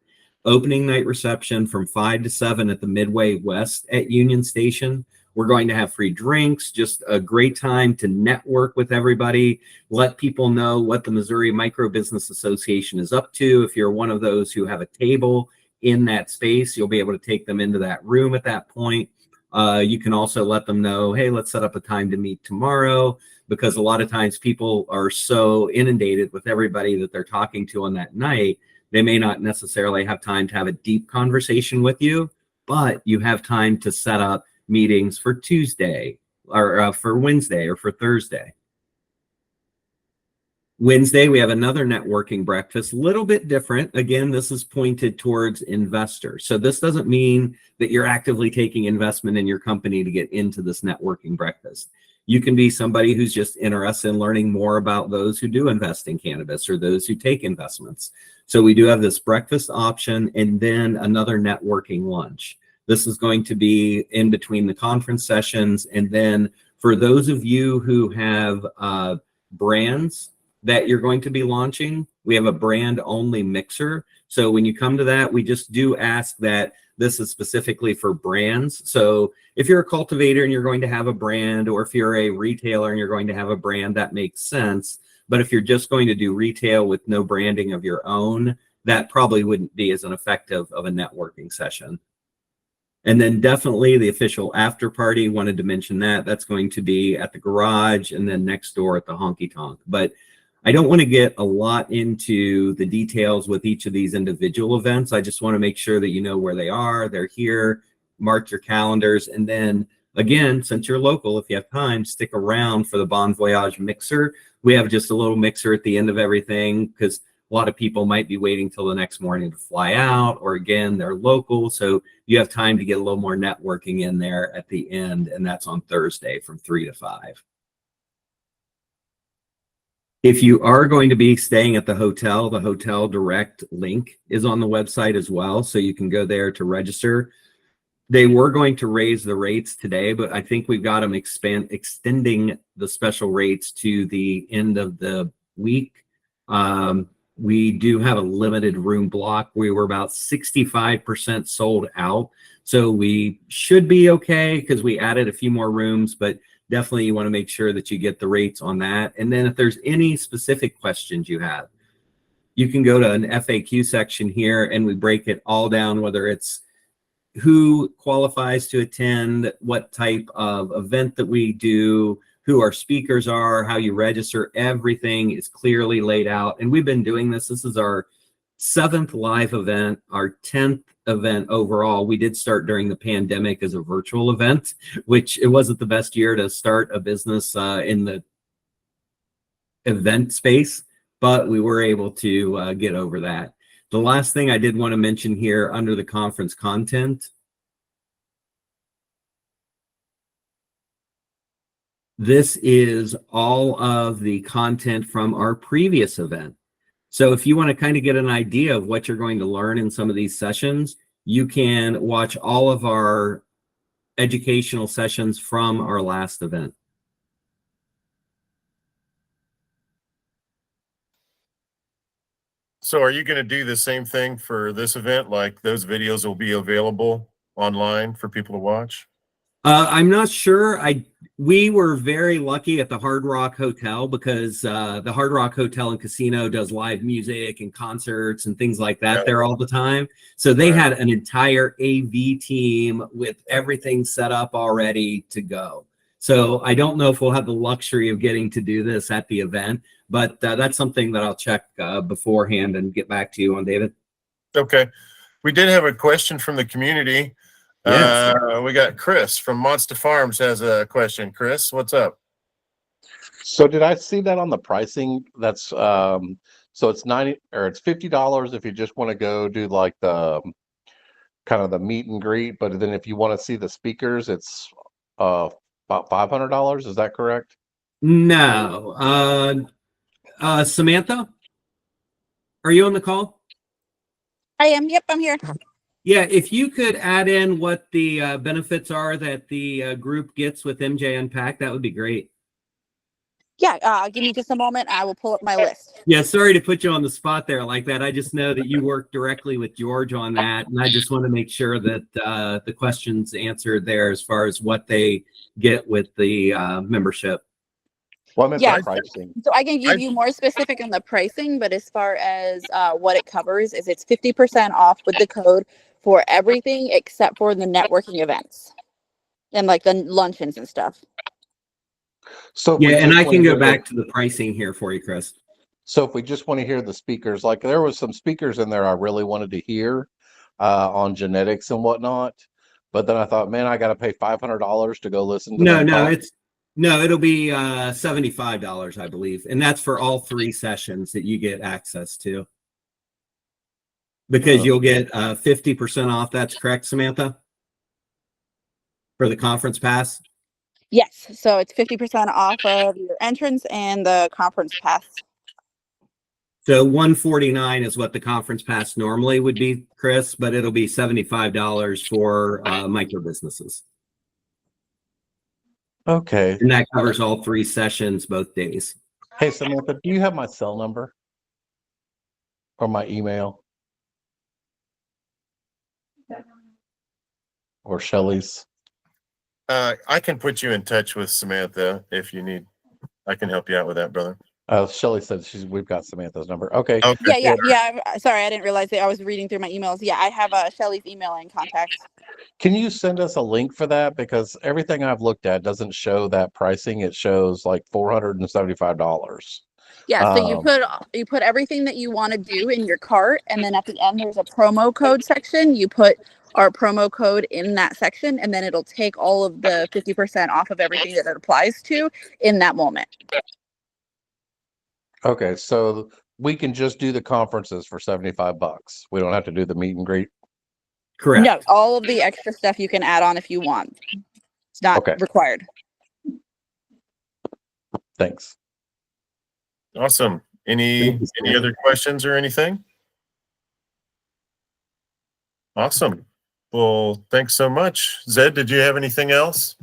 Opening night reception from 5 to 7 at the Midway West at Union Station. We're going to have free drinks, just a great time to network with everybody, let people know what the Missouri Microbusiness Association is up to. If you're one of those who have a table in that space, you'll be able to take them into that room at that point. You can also let them know, hey, let's set up a time to meet tomorrow, because a lot of times people are so inundated with everybody that they're talking to on that night, they may not necessarily have time to have a deep conversation with you, but you have time to set up meetings for Tuesday or for Wednesday or for Thursday. Wednesday, we have another networking breakfast, a little bit different. Again, this is pointed towards investors. So this doesn't mean that you're actively taking investment in your company to get into this networking breakfast. You can be somebody who's just interested in learning more about those who do invest in cannabis or those who take investments. So we do have this breakfast option and then another networking lunch. This is going to be in between the conference sessions. And then for those of you who have brands that you're going to be launching, we have a brand only mixer. So when you come to that, we just do ask that this is specifically for brands. So if you're a cultivator and you're going to have a brand, or if you're a retailer and you're going to have a brand, that makes sense. But if you're just going to do retail with no branding of your own, that probably wouldn't be as an effective of a networking session. And then definitely the official after party, wanted to mention that. That's going to be at the garage and then next door at the honky tonk. But I don't want to get a lot into the details with each of these individual events. I just want to make sure that you know where they are. They're here. Mark your calendars. And then again, since you're local, if you have time, stick around for the Bon Voyage mixer. We have just a little mixer at the end of everything because a lot of people might be waiting till the next morning to fly out, or again, they're local. So you have time to get a little more networking in there at the end. And that's on Thursday from 3 to 5. If you are going to be staying at the hotel direct link is on the website as well. So you can go there to register. They were going to raise the rates today, but I think we've got them extending the special rates to the end of the week. We do have a limited room block. We were about 65% sold out. So we should be okay because we added a few more rooms, but definitely you want to make sure that you get the rates on that. And then if there's any specific questions you have, you can go to an FAQ section here and we break it all down, whether it's who qualifies to attend, what type of event that we do, who our speakers are, how you register. Everything is clearly laid out. And we've been doing this. This is our 7th live event, our 10th event overall. We did start during the pandemic as a virtual event, which it wasn't the best year to start a business in the event space, but we were able to get over that. The last thing I did want to mention here under the conference content, this is all of the content from our previous event. So if you want to kind of get an idea of what you're going to learn in some of these sessions, you can watch all of our educational sessions from our last event. So are you going to do the same thing for this event? Like those videos will be available online for people to watch? I'm not sure. We were very lucky at the Hard Rock Hotel because the Hard Rock Hotel and Casino does live music and concerts and things like that there all the time. So they had an entire AV team with everything set up already to go. So I don't know if we'll have the luxury of getting to do this at the event, but that's something that I'll check beforehand and get back to you on, David. Okay. We did have a question from the community. Yes. We got Chris from Monster Farms has a question. Chris, what's up? So did I see that on the pricing? That's so it's it's $50 if you just want to go do like the kind of the meet and greet, but then if you want to see the speakers, it's about $500. Is that correct? No. Samantha, are you on the call? I am. Yep, I'm here. Yeah, if you could add in what the benefits are that the group gets with MJ Unpacked, that would be great. Yeah, give me just a moment. I will pull up my list. Yeah, sorry to put you on the spot there like that. I just know that you work directly with George on that, and I just want to make sure that the questions answered there as far as what they get with the membership. Well, I meant Yeah. the pricing. So I can give you more specific on the pricing, but as far as what it covers is it's 50% off with the code for everything except for the networking events and like the luncheons and stuff. So if Yeah, we and just I wanna can hear go back to the pricing here for you, Chris. So if we just want to hear the speakers, like there was some speakers in there I really wanted to hear on genetics and whatnot, but then I thought, man, I got to pay $500 to go listen to No, them no, talk. it'll be $75, I believe, and that's for all 3 sessions that you get access to. Because you'll get 50% off. That's correct, Samantha? For the conference pass? Yes. So it's 50% off of your entrance and the conference pass. So $149 is what the conference pass normally would be, Chris, but it'll be $75 for micro businesses. Okay. And that covers all 3 sessions, both days. Hey, Samantha, do you have my cell number or my email or Shelly's? I can put you in touch with Samantha if you need. I can help you out with that, brother. Shelly said we've got Samantha's number. Okay. Okay. Yeah. Sorry, I didn't realize that. I was reading through my emails. Yeah, I have Shelly's email and contacts. Can you send us a link for that? Because everything I've looked at doesn't show that pricing. It shows like $475. Yeah, so you put everything that you want to do in your cart, and then at the end there's a promo code section. You put our promo code in that section, and then it'll take all of the 50% off of everything that it applies to in that moment. Okay, so we can just do the conferences for $75. We don't have to do the meet and greet. Correct. No, all of the extra stuff you can add on if you want. It's not required. Thanks. Awesome. Any other questions or anything? Awesome. Well, thanks so much. Zed, did you have anything else?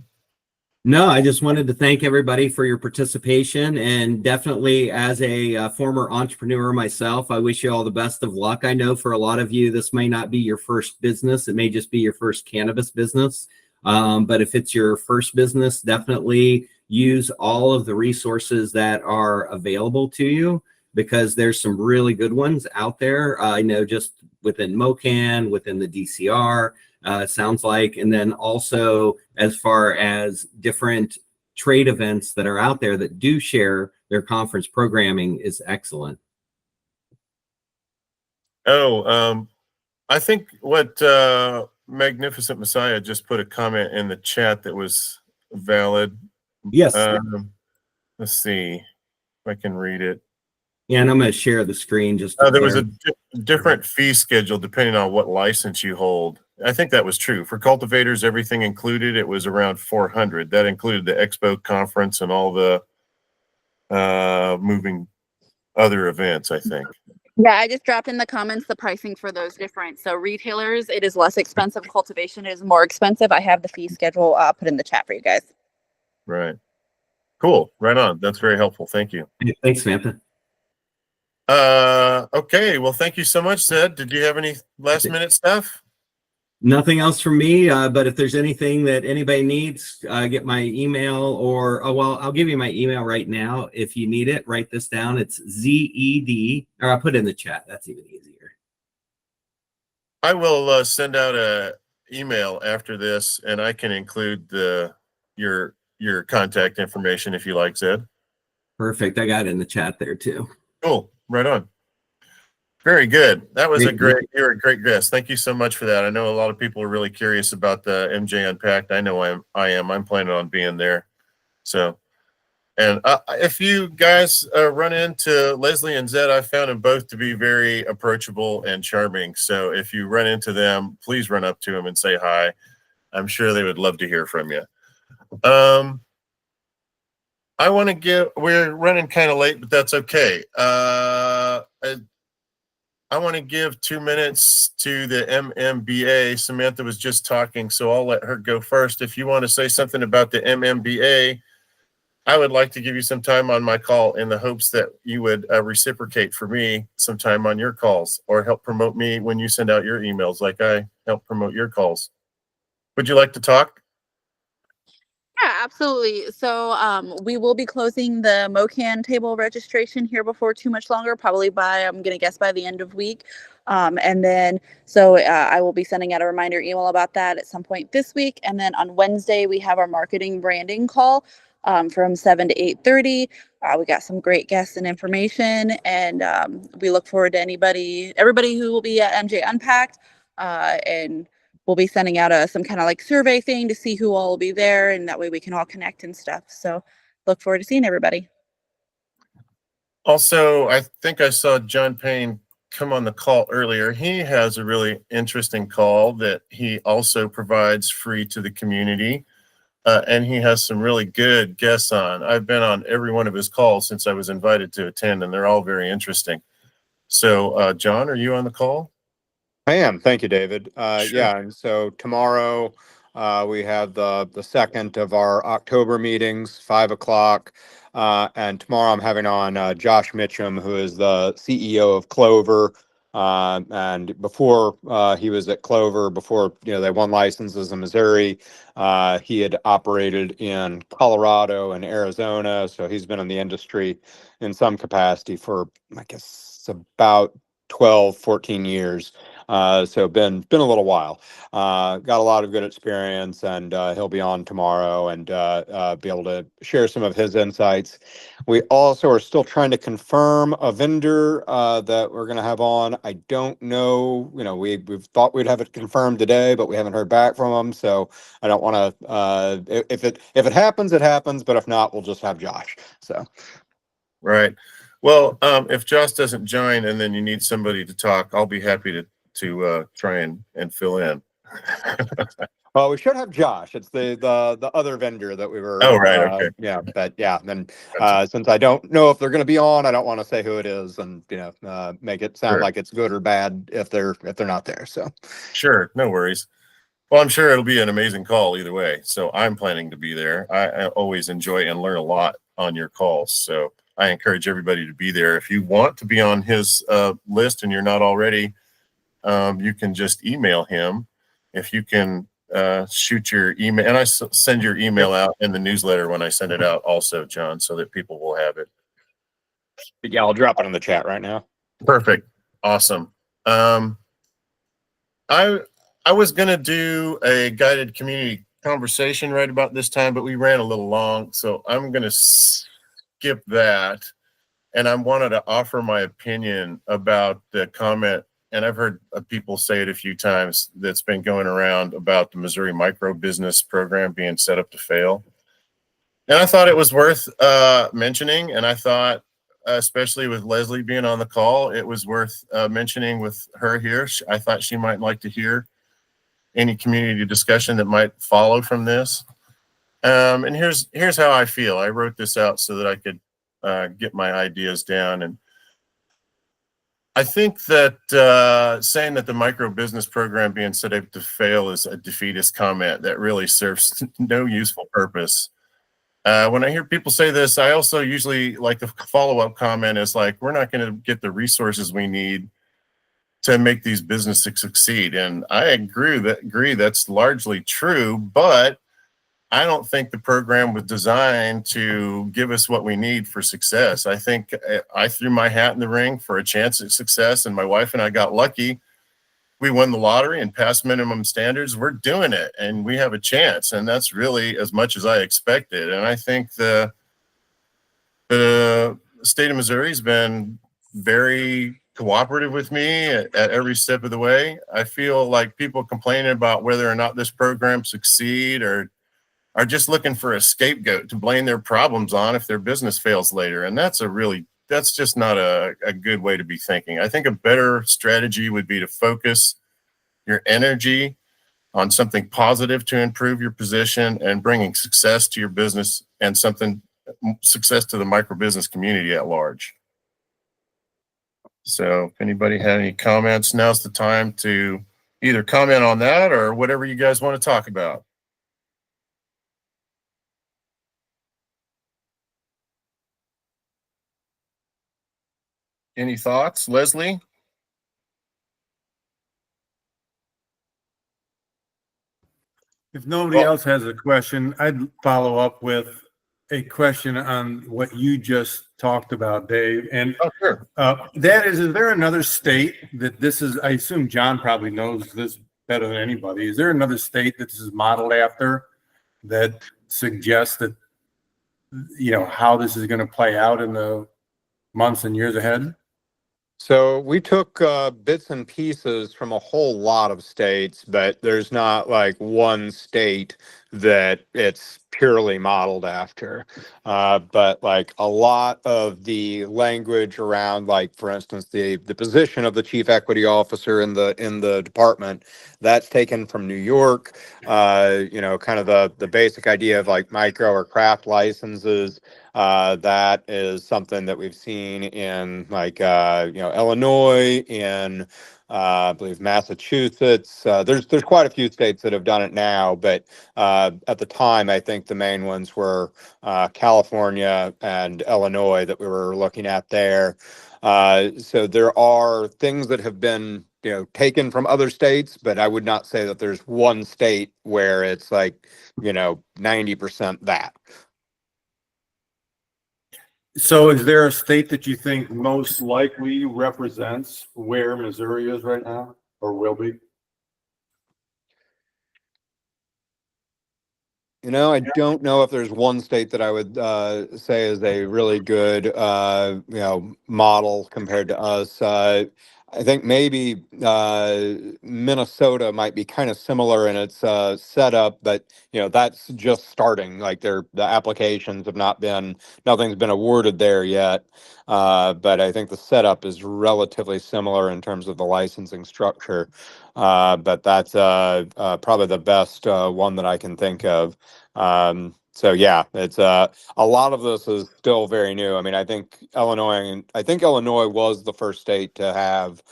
No, I just wanted to thank everybody for your participation, and definitely as a former entrepreneur myself, I wish you all the best of luck. I know for a lot of you, this may not be your first business. It may just be your first cannabis business. But if it's your first business, definitely use all of the resources that are available to you, because there's some really good ones out there. I know just within MOCAN, within the DCR, sounds like, and then also as far as different trade events that are out there that do share their conference programming is excellent. I think what Magnificent Messiah just put a comment in the chat that was valid. Yes. Let's see if I can read it. Yeah, and I'm going to share the screen just. There was a different fee schedule depending on what license you hold. I think that was true. For cultivators, everything included, it was around $400. That included the expo conference and all the moving other events, I think. Yeah, I just dropped in the comments the pricing for those different. So retailers, it is less expensive. Cultivation is more expensive. I have the fee schedule put in the chat for you guys. Right. Cool. Right on. That's very helpful. Thank you. Thanks, Samantha. Okay. Well, thank you so much, Zed. Did you have any last minute stuff? Nothing else from me, but if there's anything that anybody needs, get my email or, well, I'll give you my email right now. If you need it, write this down. It's ZED, or I'll put it in the chat. That's even easier. I will send out a email after this, and I can include your contact information if you like, Zed. Perfect. I got it in the chat there too. Cool. Right on. Very good. That was you're a great guest. Thank you so much for that. I know a lot of people are really curious about the MJ Unpacked. I know I am. I'm planning on being there. So, and if you guys run into Leslie and Zed, I found them both to be very approachable and charming. So if you run into them, please run up to them and say hi. I'm sure they would love to hear from you. I want to we're running kind of late, but that's okay. I want to give 2 minutes to the MMBA. Samantha was just talking, so I'll let her go first. If you want to say something about the MMBA, I would like to give you some time on my call in the hopes that you would reciprocate for me some time on your calls or help promote me when you send out your emails like I help promote your calls. Would you like to talk? Yeah, absolutely. So we will be closing the MOCAN table registration here before too much longer, probably by, I'm going to guess by the end of week. And then, I will be sending out a reminder email about that at some point this week. And then on Wednesday, we have our marketing branding call from 7 to 8:30. We got some great guests and information, and we look forward to everybody who will be at MJ Unpacked, and we'll be sending out some kind of like survey thing to see who all will be there, and that way we can all connect and stuff. So look forward to seeing everybody. Also, I think I saw John Payne come on the call earlier. He has a really interesting call that he also provides free to the community. And he has some really good guests on. I've been on every one of his calls since I was invited to attend, and they're all very interesting. So, John, are you on the call? I am. Thank you, David. Sure. Yeah, and so tomorrow we have the second of our October meetings, 5 o'clock. And tomorrow I'm having on Josh Mitchum, who is the CEO of Clover. And before he was at Clover, before they won licenses in Missouri, he had operated in Colorado and Arizona. So he's been in the industry in some capacity for, I guess, about 12, 14 years. So been a little while. Got a lot of good experience, and he'll be on tomorrow and be able to share some of his insights. We also are still trying to confirm a vendor that we're going to have on. I don't know. We've thought we'd have it confirmed today, but we haven't heard back from them. So I don't want to. If it happens, it happens. But if not, we'll just have Josh. So. Right. Well, if Josh doesn't join and then you need somebody to talk, I'll be happy to try and fill in. Well, we should have Josh. It's the other vendor that we were. Oh, right. Okay. Yeah, but yeah. Then Gotcha. since I don't know if they're going to be on, I don't want to say who it is and make it sound Sure. like it's good or bad if they're not there. So Sure, no worries. Well, I'm sure it'll be an amazing call either way. So I'm planning to be there. I always enjoy and learn a lot on your calls. So I encourage everybody to be there. If you want to be on his list and you're not already, you can just email him. If you can shoot your email, and I send your email out in the newsletter when I send it out also, John, so that people will have it. yeah, I'll drop it in the chat right now. Perfect. Awesome. I was going to do a guided community conversation right about this time, but we ran a little long, so I'm going to skip that. And I wanted to offer my opinion about the comment, and I've heard people say it a few times, that's been going around about the Missouri Microbusiness program being set up to fail. And I thought it was worth mentioning, and I thought, especially with Leslie being on the call, it was worth mentioning with her here. I thought she might like to hear any community discussion that might follow from this. And here's how I feel. I wrote this out so that I could get my ideas down. And I think that saying that the microbusiness program being set up to fail is a defeatist comment that really serves no useful purpose. When I hear people say this, I also usually like the follow-up comment is like, we're not going to get the resources we need to make these businesses succeed. And I agree that's largely true, but I don't think the program was designed to give us what we need for success. I think I threw my hat in the ring for a chance at success, and my wife and I got lucky. We won the lottery and passed minimum standards. We're doing it, and we have a chance, and that's really as much as I expected. And I think the state of Missouri has been very cooperative with me at every step of the way. I feel like people complaining about whether or not this program succeed or are just looking for a scapegoat to blame their problems on if their business fails later. And that's just not a good way to be thinking. I think a better strategy would be to focus your energy on something positive to improve your position and bringing success to your business and success to the microbusiness community at large. So if anybody had any comments, now's the time to either comment on that or whatever you guys want to talk about. Any thoughts, Leslie? If nobody else has a question, I'd follow up with a question on what you just talked about, Dave. And Oh, sure. that is there another state that this is, I assume John probably knows this better than anybody. Is there another state that this is modeled after that suggests that, you know, how this is going to play out in the months and years ahead? So we took bits and pieces from a whole lot of states, but there's not like one state that it's purely modeled after. But like a lot of the language around, like for instance, the position of the chief equity officer in the department, that's taken from New York. You know, kind of the basic idea of like micro or craft licenses. That is something that we've seen in like, you know, Illinois, in I believe Massachusetts. There's quite a few states that have done it now, but at the time, I think the main ones were California and Illinois that we were looking at there. So there are things that have been, you know, taken from other states, but I would not say that there's one state where it's like, you know, 90% that. So is there a state that you think most likely represents where Missouri is right now or will be? You know, I don't know if there's one state that I would say is a really good, you know, model compared to us. I think maybe Minnesota might be kind of similar in its setup, but you know, that's just starting. Like the applications have not been, nothing's been awarded there yet. But I think the setup is relatively similar in terms of the licensing structure. But that's probably the best one that I can think of. So yeah, it's a lot of this is still very new. I mean, I think Illinois was the first state to have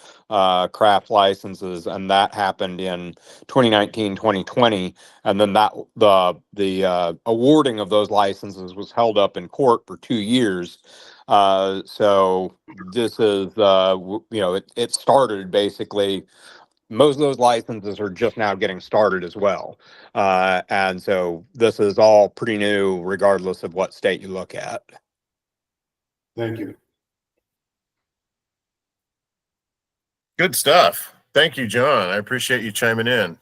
craft licenses, and that happened in 2019, 2020. And then the awarding of those licenses was held up in court for 2 years. So this is you know, it started basically. Most of those licenses are just now getting started as well. And so this is all pretty new, regardless of what state you look at. Thank you. Good stuff. Thank you, John. I appreciate you chiming in.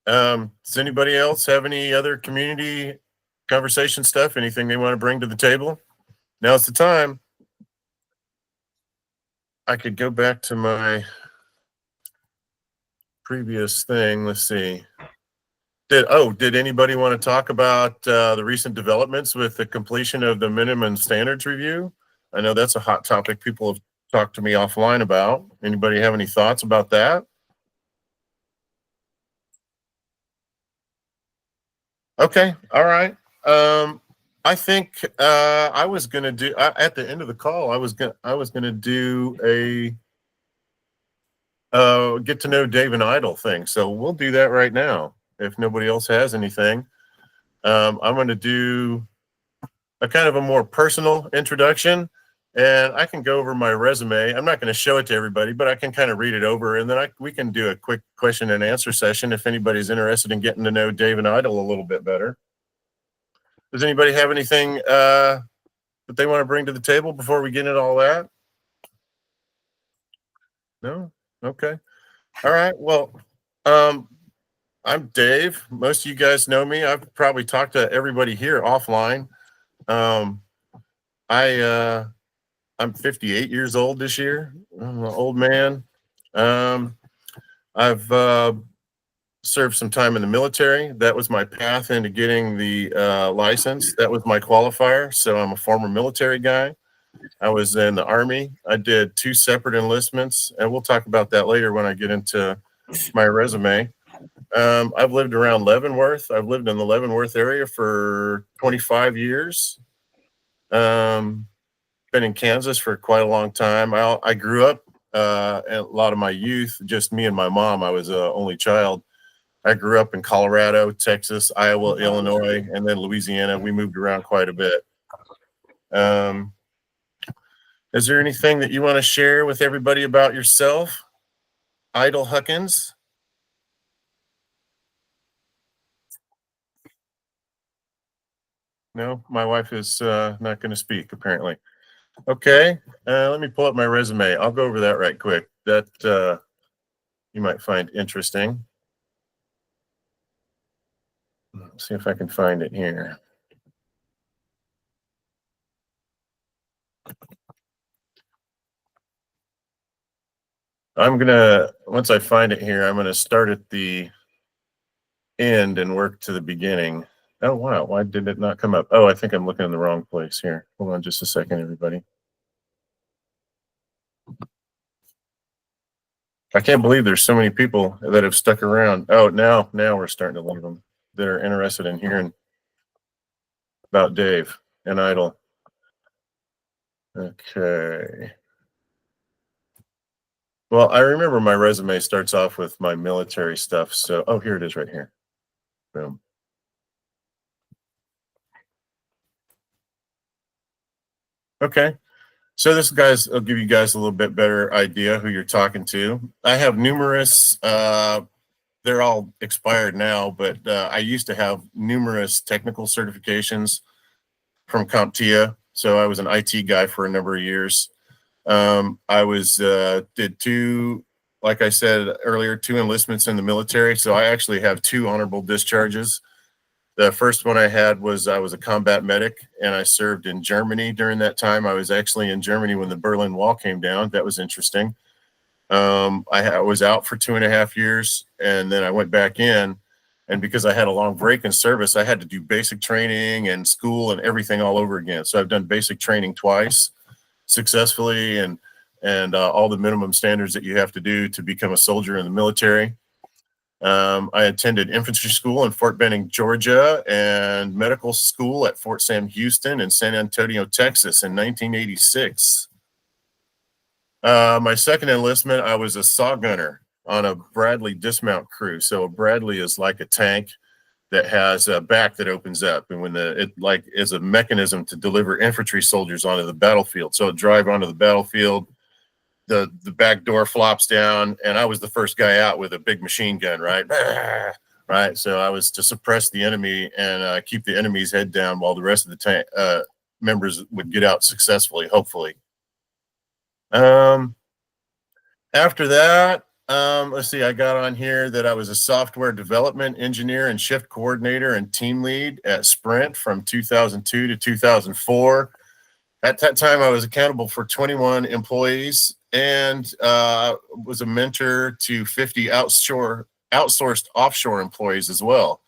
Does anybody else have any other community conversation stuff? Anything they want to bring to the table? Now's the time. I could go back to my previous thing. Let's see. Did anybody want to talk about the recent developments with the completion of the minimum standards review? I know that's a hot topic people have talked to me offline about. Anybody have any thoughts about that? Okay, all right. I think I was gonna do at the end of the call. I was gonna do a get to know Dave and Idle thing. So we'll do that right now. If nobody else has anything, I'm going to do a kind of a more personal introduction, and I can go over my resume. I'm not going to show it to everybody, but I can kind of read it over, and then we can do a quick question and answer session if anybody's interested in getting to know Dave and Idle a little bit better. Does anybody have anything that they want to bring to the table before we get into all that? No? Okay. All right. Well, I'm Dave. Most of you guys know me. I've probably talked to everybody here offline. I'm 58 years old this year. I'm an old man. I've served some time in the military. That was my path into getting the license. That was my qualifier. So I'm a former military guy. I was in the Army. I did 2 separate enlistments, and we'll talk about that later when I get into my resume. I've lived around Leavenworth. I've lived in the Leavenworth area for 25 years. been in Kansas for quite a long time. I grew up a lot of my youth, just me and my mom. I was an only child. I grew up in Colorado, Texas, Iowa, Illinois, and then Louisiana. We moved around quite a bit. Is there anything that you want to share with everybody about yourself? Idle Huckins? No, my wife is not going to speak, apparently. Okay, let me pull up my resume. I'll go over that right quick. That you might find interesting. Let's see if I can find it here. Once I find it here, I'm gonna start at the end and work to the beginning. Oh, wow, why did it not come up? Oh, I think I'm looking in the wrong place here. Hold on just a second, everybody. I can't believe there's so many people that have stuck around. Oh, now we're starting to leave them that are interested in hearing about Dave and Idle. Okay. Well, I remember my resume starts off with my military stuff. So, oh, here it is right here. Boom. Okay. So this guy's, I'll give you guys a little bit better idea who you're talking to. I have numerous, they're all expired now, but I used to have numerous technical certifications from CompTIA. So I was an IT guy for a number of years. I was did two, like I said earlier, 2 enlistments in the military. So I actually have 2 honorable discharges. The first one I had was I was a combat medic, and I served in Germany during that time. I was actually in Germany when the Berlin Wall came down. That was interesting. I was out for 2.5 years, and then I went back in. And because I had a long break in service, I had to do basic training and school and everything all over again. So I've done basic training twice successfully, and all the minimum standards that you have to do to become a soldier in the military. I attended infantry school in Fort Benning, Georgia, and medical school at Fort Sam Houston in San Antonio, Texas in 1986. My second enlistment, I was a saw gunner on a Bradley dismount crew. So a Bradley is like a tank that has a back that opens up, and when it like is a mechanism to deliver infantry soldiers onto the battlefield. So drive onto the battlefield, the back door flops down, and I was the first guy out with a big machine gun, right? Right. So I was to suppress the enemy and keep the enemy's head down while the rest of the tank members would get out successfully, hopefully. After that, let's see, I got on here that I was a software development engineer and shift coordinator and team lead at Sprint from 2002 to 2004. At that time, I was accountable for 21 employees and was a mentor to 50 outsourced offshore employees as well.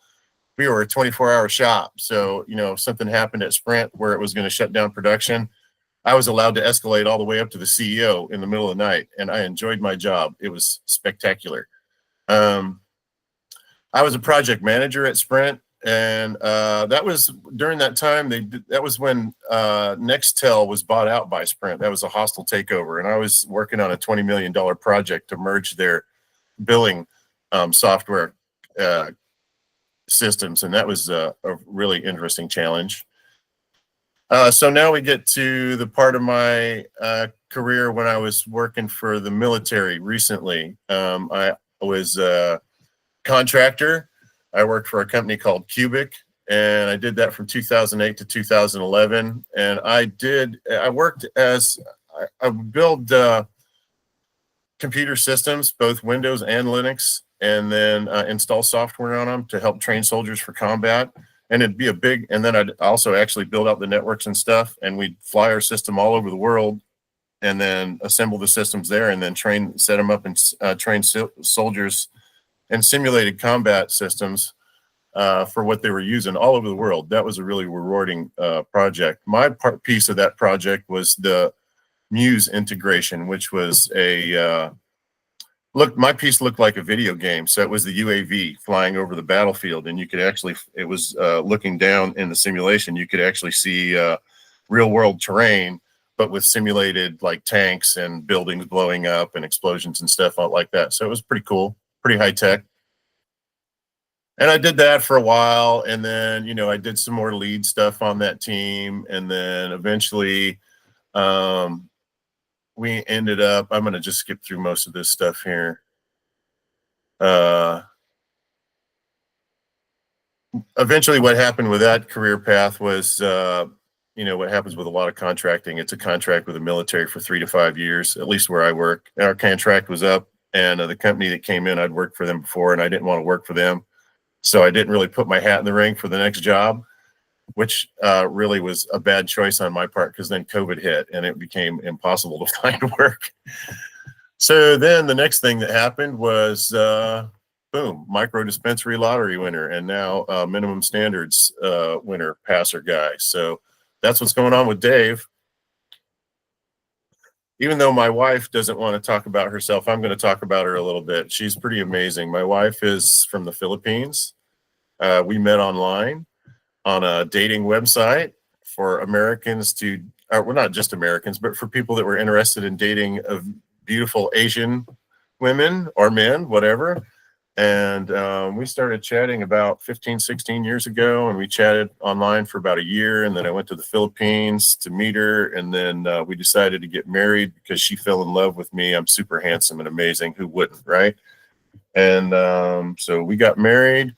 We were a 24-hour shop. So, you know, if something happened at Sprint where it was going to shut down production, I was allowed to escalate all the way up to the CEO in the middle of the night, and I enjoyed my job. It was spectacular. I was a project manager at Sprint, and that was during that time. That was when Nextel was bought out by Sprint. That was a hostile takeover, and I was working on a $20 million project to merge their billing software systems, and that was a really interesting challenge. So now we get to the part of my career when I was working for the military recently. I was a contractor. I worked for a company called Cubic, and I did that from 2008 to 2011. And I worked as, I build computer systems, both Windows and Linux, and then install software on them to help train soldiers for combat. And it'd be and then I'd also actually build out the networks and stuff, and we'd fly our system all over the world and then assemble the systems there and then set them up and train soldiers and simulated combat systems for what they were using all over the world. That was a really rewarding project. My piece of that project was the Muse integration, which was my piece looked like a video game. So it was the UAV flying over the battlefield, and you could actually, it was looking down in the simulation, you could actually see real world terrain but with simulated like tanks and buildings blowing up and explosions and stuff like that. So it was pretty cool, pretty high tech. And I did that for a while. And then, you know, I did some more lead stuff on that team. And then eventually we ended up, I'm going to just skip through most of this stuff here. Eventually what happened with that career path was, you know, what happens with a lot of contracting. It's a contract with the military for 3 to 5 years, at least where I work. Our contract was up, and the company that came in, I'd worked for them before, and I didn't want to work for them. So I didn't really put my hat in the ring for the next job, which really was a bad choice on my part, because then COVID hit and it became impossible to find work. So then the next thing that happened was, boom, micro dispensary lottery winner, and now minimum standards winner passer guy. So that's what's going on with Dave. Even though my wife doesn't want to talk about herself, I'm going to talk about her a little bit. She's pretty amazing. My wife is from the Philippines. We met online on a dating website for Americans to, well, not just Americans, but for people that were interested in dating of beautiful Asian women or men, whatever. And we started chatting about 15, 16 years ago, and we chatted online for about a year. And then I went to the Philippines to meet her. And then we decided to get married because she fell in love with me. I'm super handsome and amazing. Who wouldn't, right? And so we got married,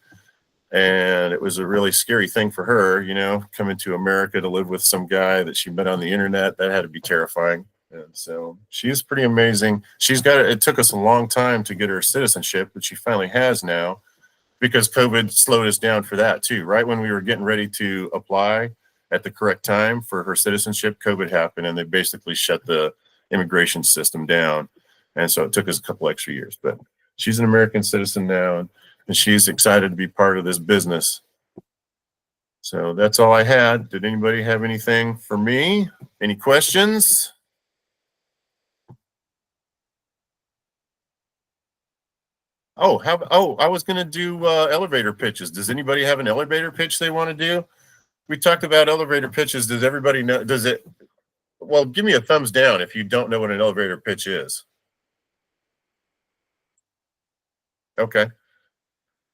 and it was a really scary thing for her, you know, coming to America to live with some guy that she met on the internet. That had to be terrifying. And so she's pretty amazing. She's got, it took us a long time to get her citizenship, but she finally has now, because COVID slowed us down for that too. Right when we were getting ready to apply at the correct time for her citizenship, COVID happened, and they basically shut the immigration system down. And so it took us a couple extra years, but she's an American citizen now, and she's excited to be part of this business. So that's all I had. Did anybody have anything for me? Any questions? Oh, I was going to do elevator pitches. Does anybody have an elevator pitch they want to do? We talked about elevator pitches. Does everybody know? Does it? Well, give me a thumbs down if you don't know what an elevator pitch is. Okay.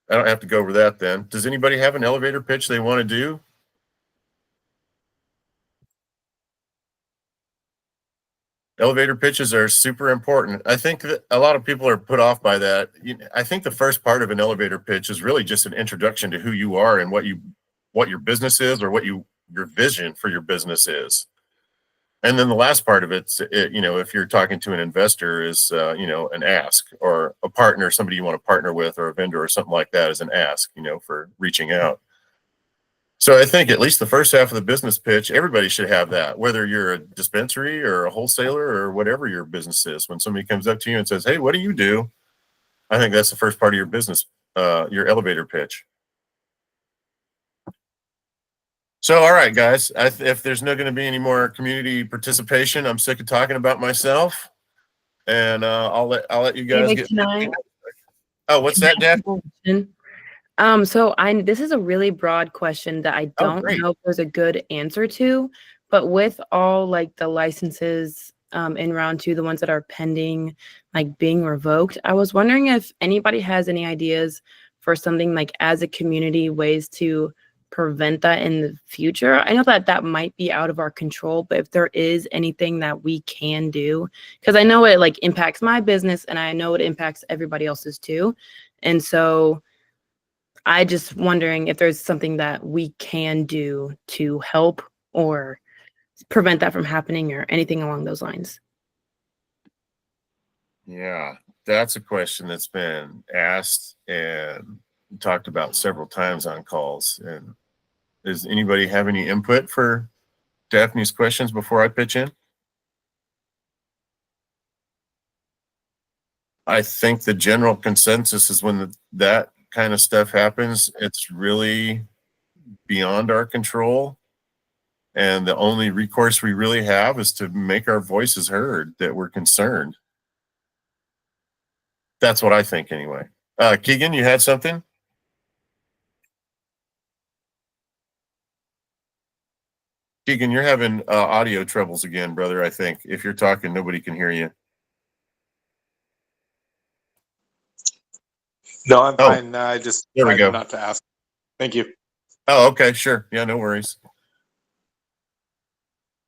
I don't have to go over that then. Does anybody have an elevator pitch they want to do? Elevator pitches are super important. I think that a lot of people are put off by that. I think the first part of an elevator pitch is really just an introduction to who you are and what your business is, or what your vision for your business is. And then the last part of it's, you know, if you're talking to an investor, is, you know, an ask, or a partner, somebody you want to partner with, or a vendor or something like that, is an ask, you know, for reaching out. So I think at least the first half of the business pitch, everybody should have that, whether you're a dispensary or a wholesaler or whatever your business is. When somebody comes up to you and says, "Hey, what do you do?" I think that's the first part of your business, your elevator pitch. So, all right, guys, if there's not going to be any more community participation, I'm sick of talking about myself, and I'll let you guys get. Oh, what's that, Dad? So this is a really broad question that I don't know if there's a good answer to, but with all like the licenses in round 2, the ones that are pending, like being revoked, I was wondering if anybody has any ideas for something like, as a community, ways to prevent that in the future. I know that that might be out of our control, but if there is anything that we can do, because I know it like impacts my business, and I know it impacts everybody else's too. And so I just wondering if there's something that we can do to help or prevent that from happening, or anything along those lines. Yeah, that's a question that's been asked and talked about several times on calls. And does anybody have any input for Daphne's questions before I pitch in? I think the general consensus is when that kind of stuff happens, it's really beyond our control. And the only recourse we really have is to make our voices heard, that we're concerned. That's what I think anyway. Keegan, you had something? Keegan, you're having audio troubles again, brother. I think if you're talking, nobody can hear you. No, I'm Oh, fine. I just there we decided go. not to ask. Thank you. Oh, okay, sure. Yeah, no worries.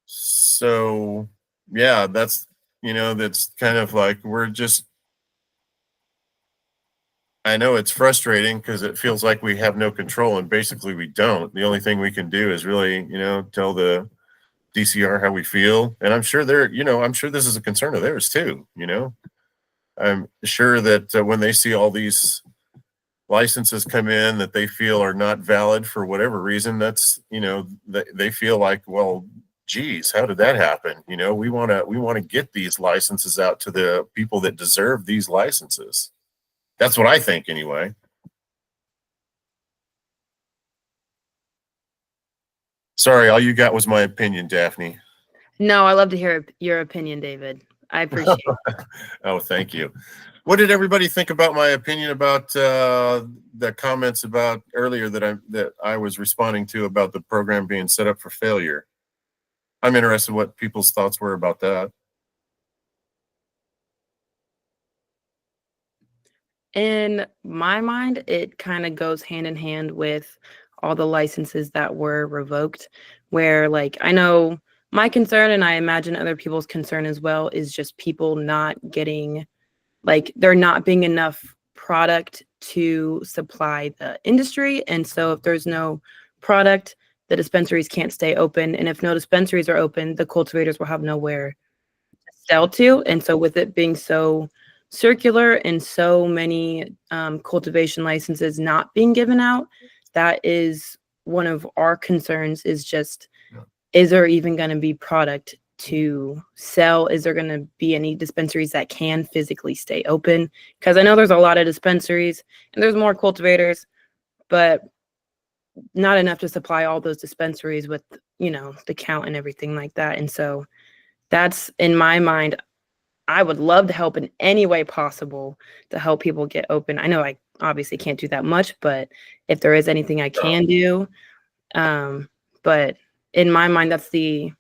So, yeah, that's, that's kind of like we're just, I know it's frustrating because it feels like we have no control, and basically we don't. The only thing we can do is really, tell the DCR how we feel. And I'm sure I'm sure this is a concern of theirs too, I'm sure that when they see all these licenses come in that they feel are not valid for whatever reason, that's, they feel like, well, geez, how did that happen? We want to get these licenses out to the people that deserve these licenses. That's what I think anyway. Sorry, all you got was my opinion, Daphne. No, I love to hear your opinion, David. I appreciate it. Oh, thank you. What did everybody think about my opinion about the comments about earlier that I was responding to about the program being set up for failure? I'm interested in what people's thoughts were about that. In my mind, it kind of goes hand in hand with all the licenses that were revoked, where like I know my concern, and I imagine other people's concern as well, is just people not getting, like there not being enough product to supply the industry. And so if there's no product, the dispensaries can't stay open. And if no dispensaries are open, the cultivators will have nowhere to sell to. And so with it being so circular and so many cultivation licenses not being given out, that is one of our concerns, is just, is there even going to be product to sell? Is there going to be any dispensaries that can physically stay open? Because I know there's a lot of dispensaries and there's more cultivators, but not enough to supply all those dispensaries with, the count and everything like that. And so that's, in my mind, I would love to help in any way possible to help people get open. I know I obviously can't do that much, but if there is anything I can do, but in my mind, that's the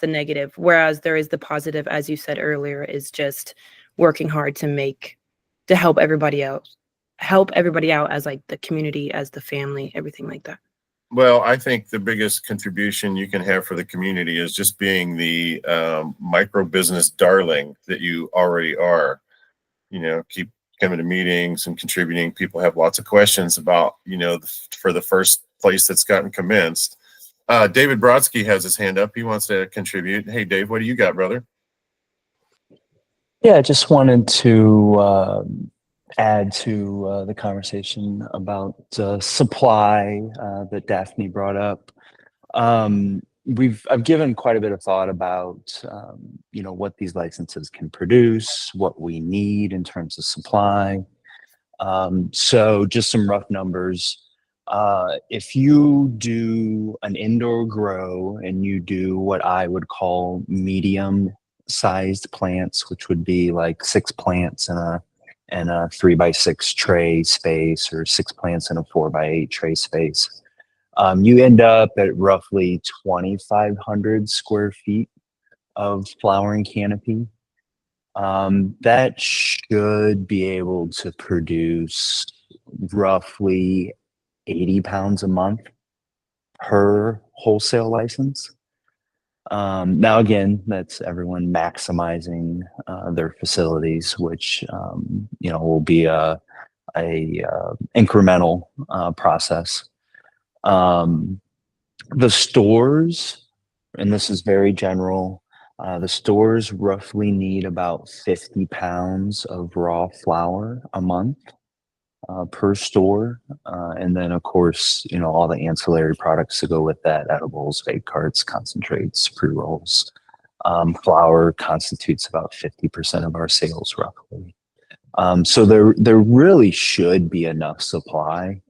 negative. Whereas there is the positive, as you said earlier, is just working hard to help everybody out as like the community, as the family, everything like that. Well, I think the biggest contribution you can have for the community is just being the micro business darling that you already are. Keep coming to meetings and contributing. People have lots of questions about, for the first place that's gotten commenced. David Brodsky has his hand up. He wants to contribute. Hey, Dave, what do you got, brother? Yeah, I just wanted to add to the conversation about supply that Daphne brought up. I've given quite a bit of thought about what these licenses can produce, what we need in terms of supply. So just some rough numbers. If you do an indoor grow and you do what I would call medium sized plants, which would be like 6 plants in a 3x6 tray space, or 6 plants in a 4x8 tray space, you end up at roughly 2,500 square feet of flowering canopy. That should be able to produce roughly 80 pounds a month per wholesale license. Now, again, that's everyone maximizing their facilities, which will be a incremental process. The stores, and this is very general, the stores roughly need about 50 pounds of raw flour a month per store. And then, of course, all the ancillary products to go with that: edibles, vape carts, concentrates, pre-rolls. Flour constitutes about 50% of our sales, roughly. So there really should be enough supply.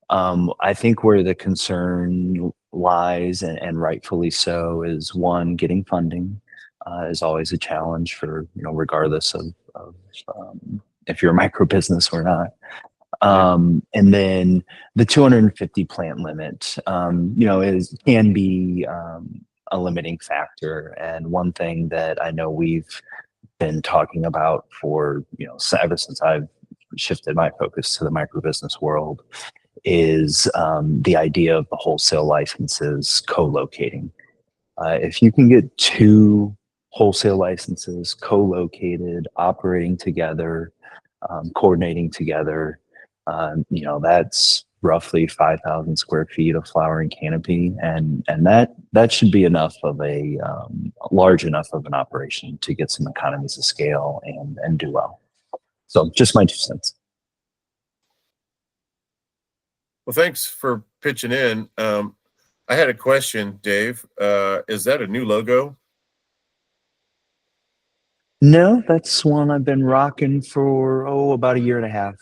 I think where the concern lies, and rightfully so, is one, getting funding is always a challenge for, regardless of if you're a micro business or not. And then the 250 plant limit, can be a limiting factor. And one thing that I know we've been talking about for, ever since I've shifted my focus to the microbusiness world is the idea of the wholesale licenses co-locating. If you can get 2 wholesale licenses co-located, operating together, coordinating together, that's roughly 5,000 square feet of flowering canopy, and that should be enough of a large enough of an operation to get some economies of scale and do well. So just my 2 cents. Well, thanks for pitching in. I had a question, Dave. Is that a new logo? No, that's one I've been rocking for about a year and a half.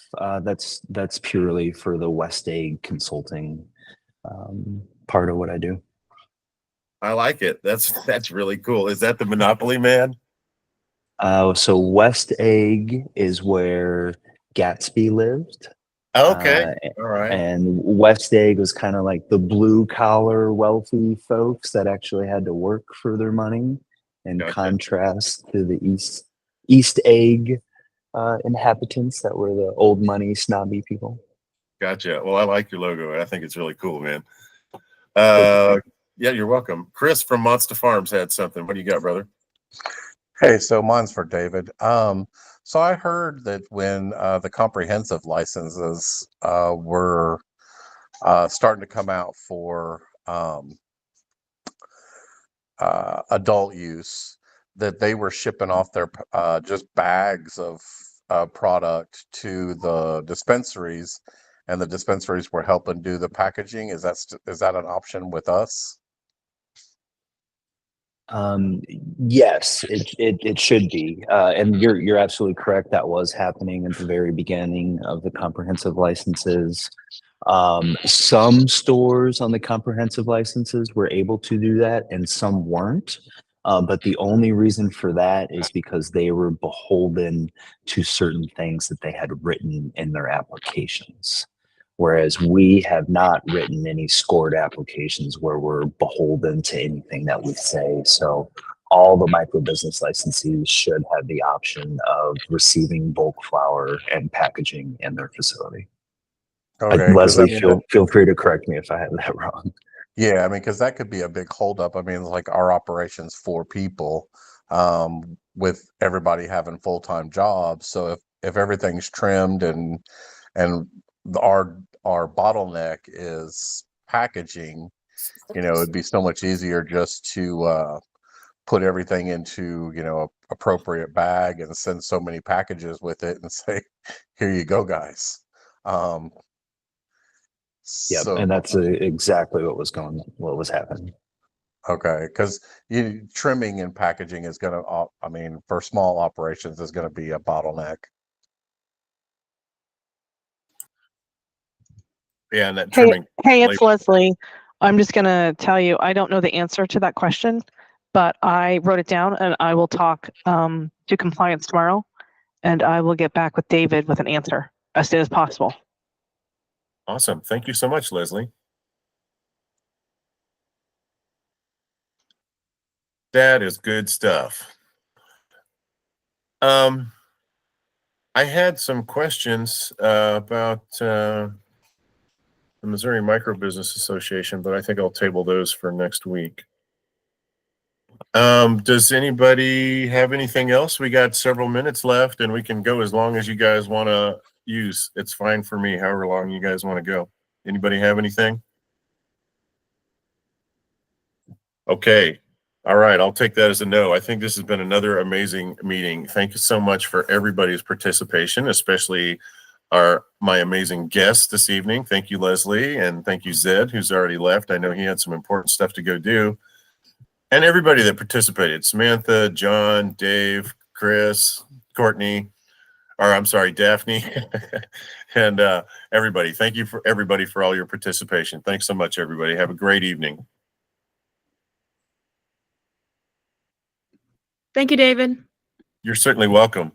That's purely for the West Egg consulting part of what I do. I like it. That's really cool. Is that the Monopoly Man? So West Egg is where Gatsby lived. Okay. All right. And West Egg was kind of like the blue collar wealthy folks that actually had to work for their money, in contrast to the East Egg inhabitants that were the old money snobby people. Gotcha. Well, I like your logo. I think it's really cool, man. Yeah, you're welcome. Chris from Monster Farms had something. What do you got, brother? Hey, so mine's for David. So I heard that when the comprehensive licenses were starting to come out for adult use, that they were shipping off their just bags of product to the dispensaries, and the dispensaries were helping do the packaging. Is that an option with us? Yes, it should be, and you're absolutely correct. That was happening at the very beginning of the comprehensive licenses. Some stores on the comprehensive licenses were able to do that, and some weren't. But the only reason for that is because they were beholden to certain things that they had written in their applications. Whereas we have not written any scored applications where we're beholden to anything that we say. So all the microbusiness licensees should have the option of receiving bulk flower and packaging in their facility. Okay, Leslie, feel free to correct me if I had that wrong. Yeah, I mean, because that could be a big holdup. I mean, like our operation's 4 people, with everybody having full-time jobs. So if everything's trimmed and our bottleneck is packaging, it'd be so much easier just to put everything into appropriate bag and send so many packages with it and say, here you go, guys. Yeah, So, and that's exactly what was happening. okay, because trimming and packaging is going to, I mean, for small operations is going to be a bottleneck. Yeah, and that trimming. Hey, it's Leslie. I'm just going to tell you, I don't know the answer to that question, but I wrote it down, and I will talk to compliance tomorrow, and I will get back with David with an answer as soon as possible. Awesome. Thank you so much, Leslie. That is good stuff. I had some questions about the Missouri Microbusiness Association, but I think I'll table those for next week. Does anybody have anything else? We got several minutes left, and we can go as long as you guys want to use. It's fine for me, however long you guys want to go. Anybody have anything? Okay. All right. I'll take that as a no. I think this has been another amazing meeting. Thank you so much for everybody's participation, especially my amazing guests this evening. Thank you, Leslie, and thank you, Zed, who's already left. I know he had some important stuff to go do. And everybody that participated, Samantha, John, Dave, Chris, Courtney, or I'm sorry, Daphne, and everybody. Thank you for everybody for all your participation. Thanks so much, everybody. Have a great evening. Thank you, David. You're certainly welcome.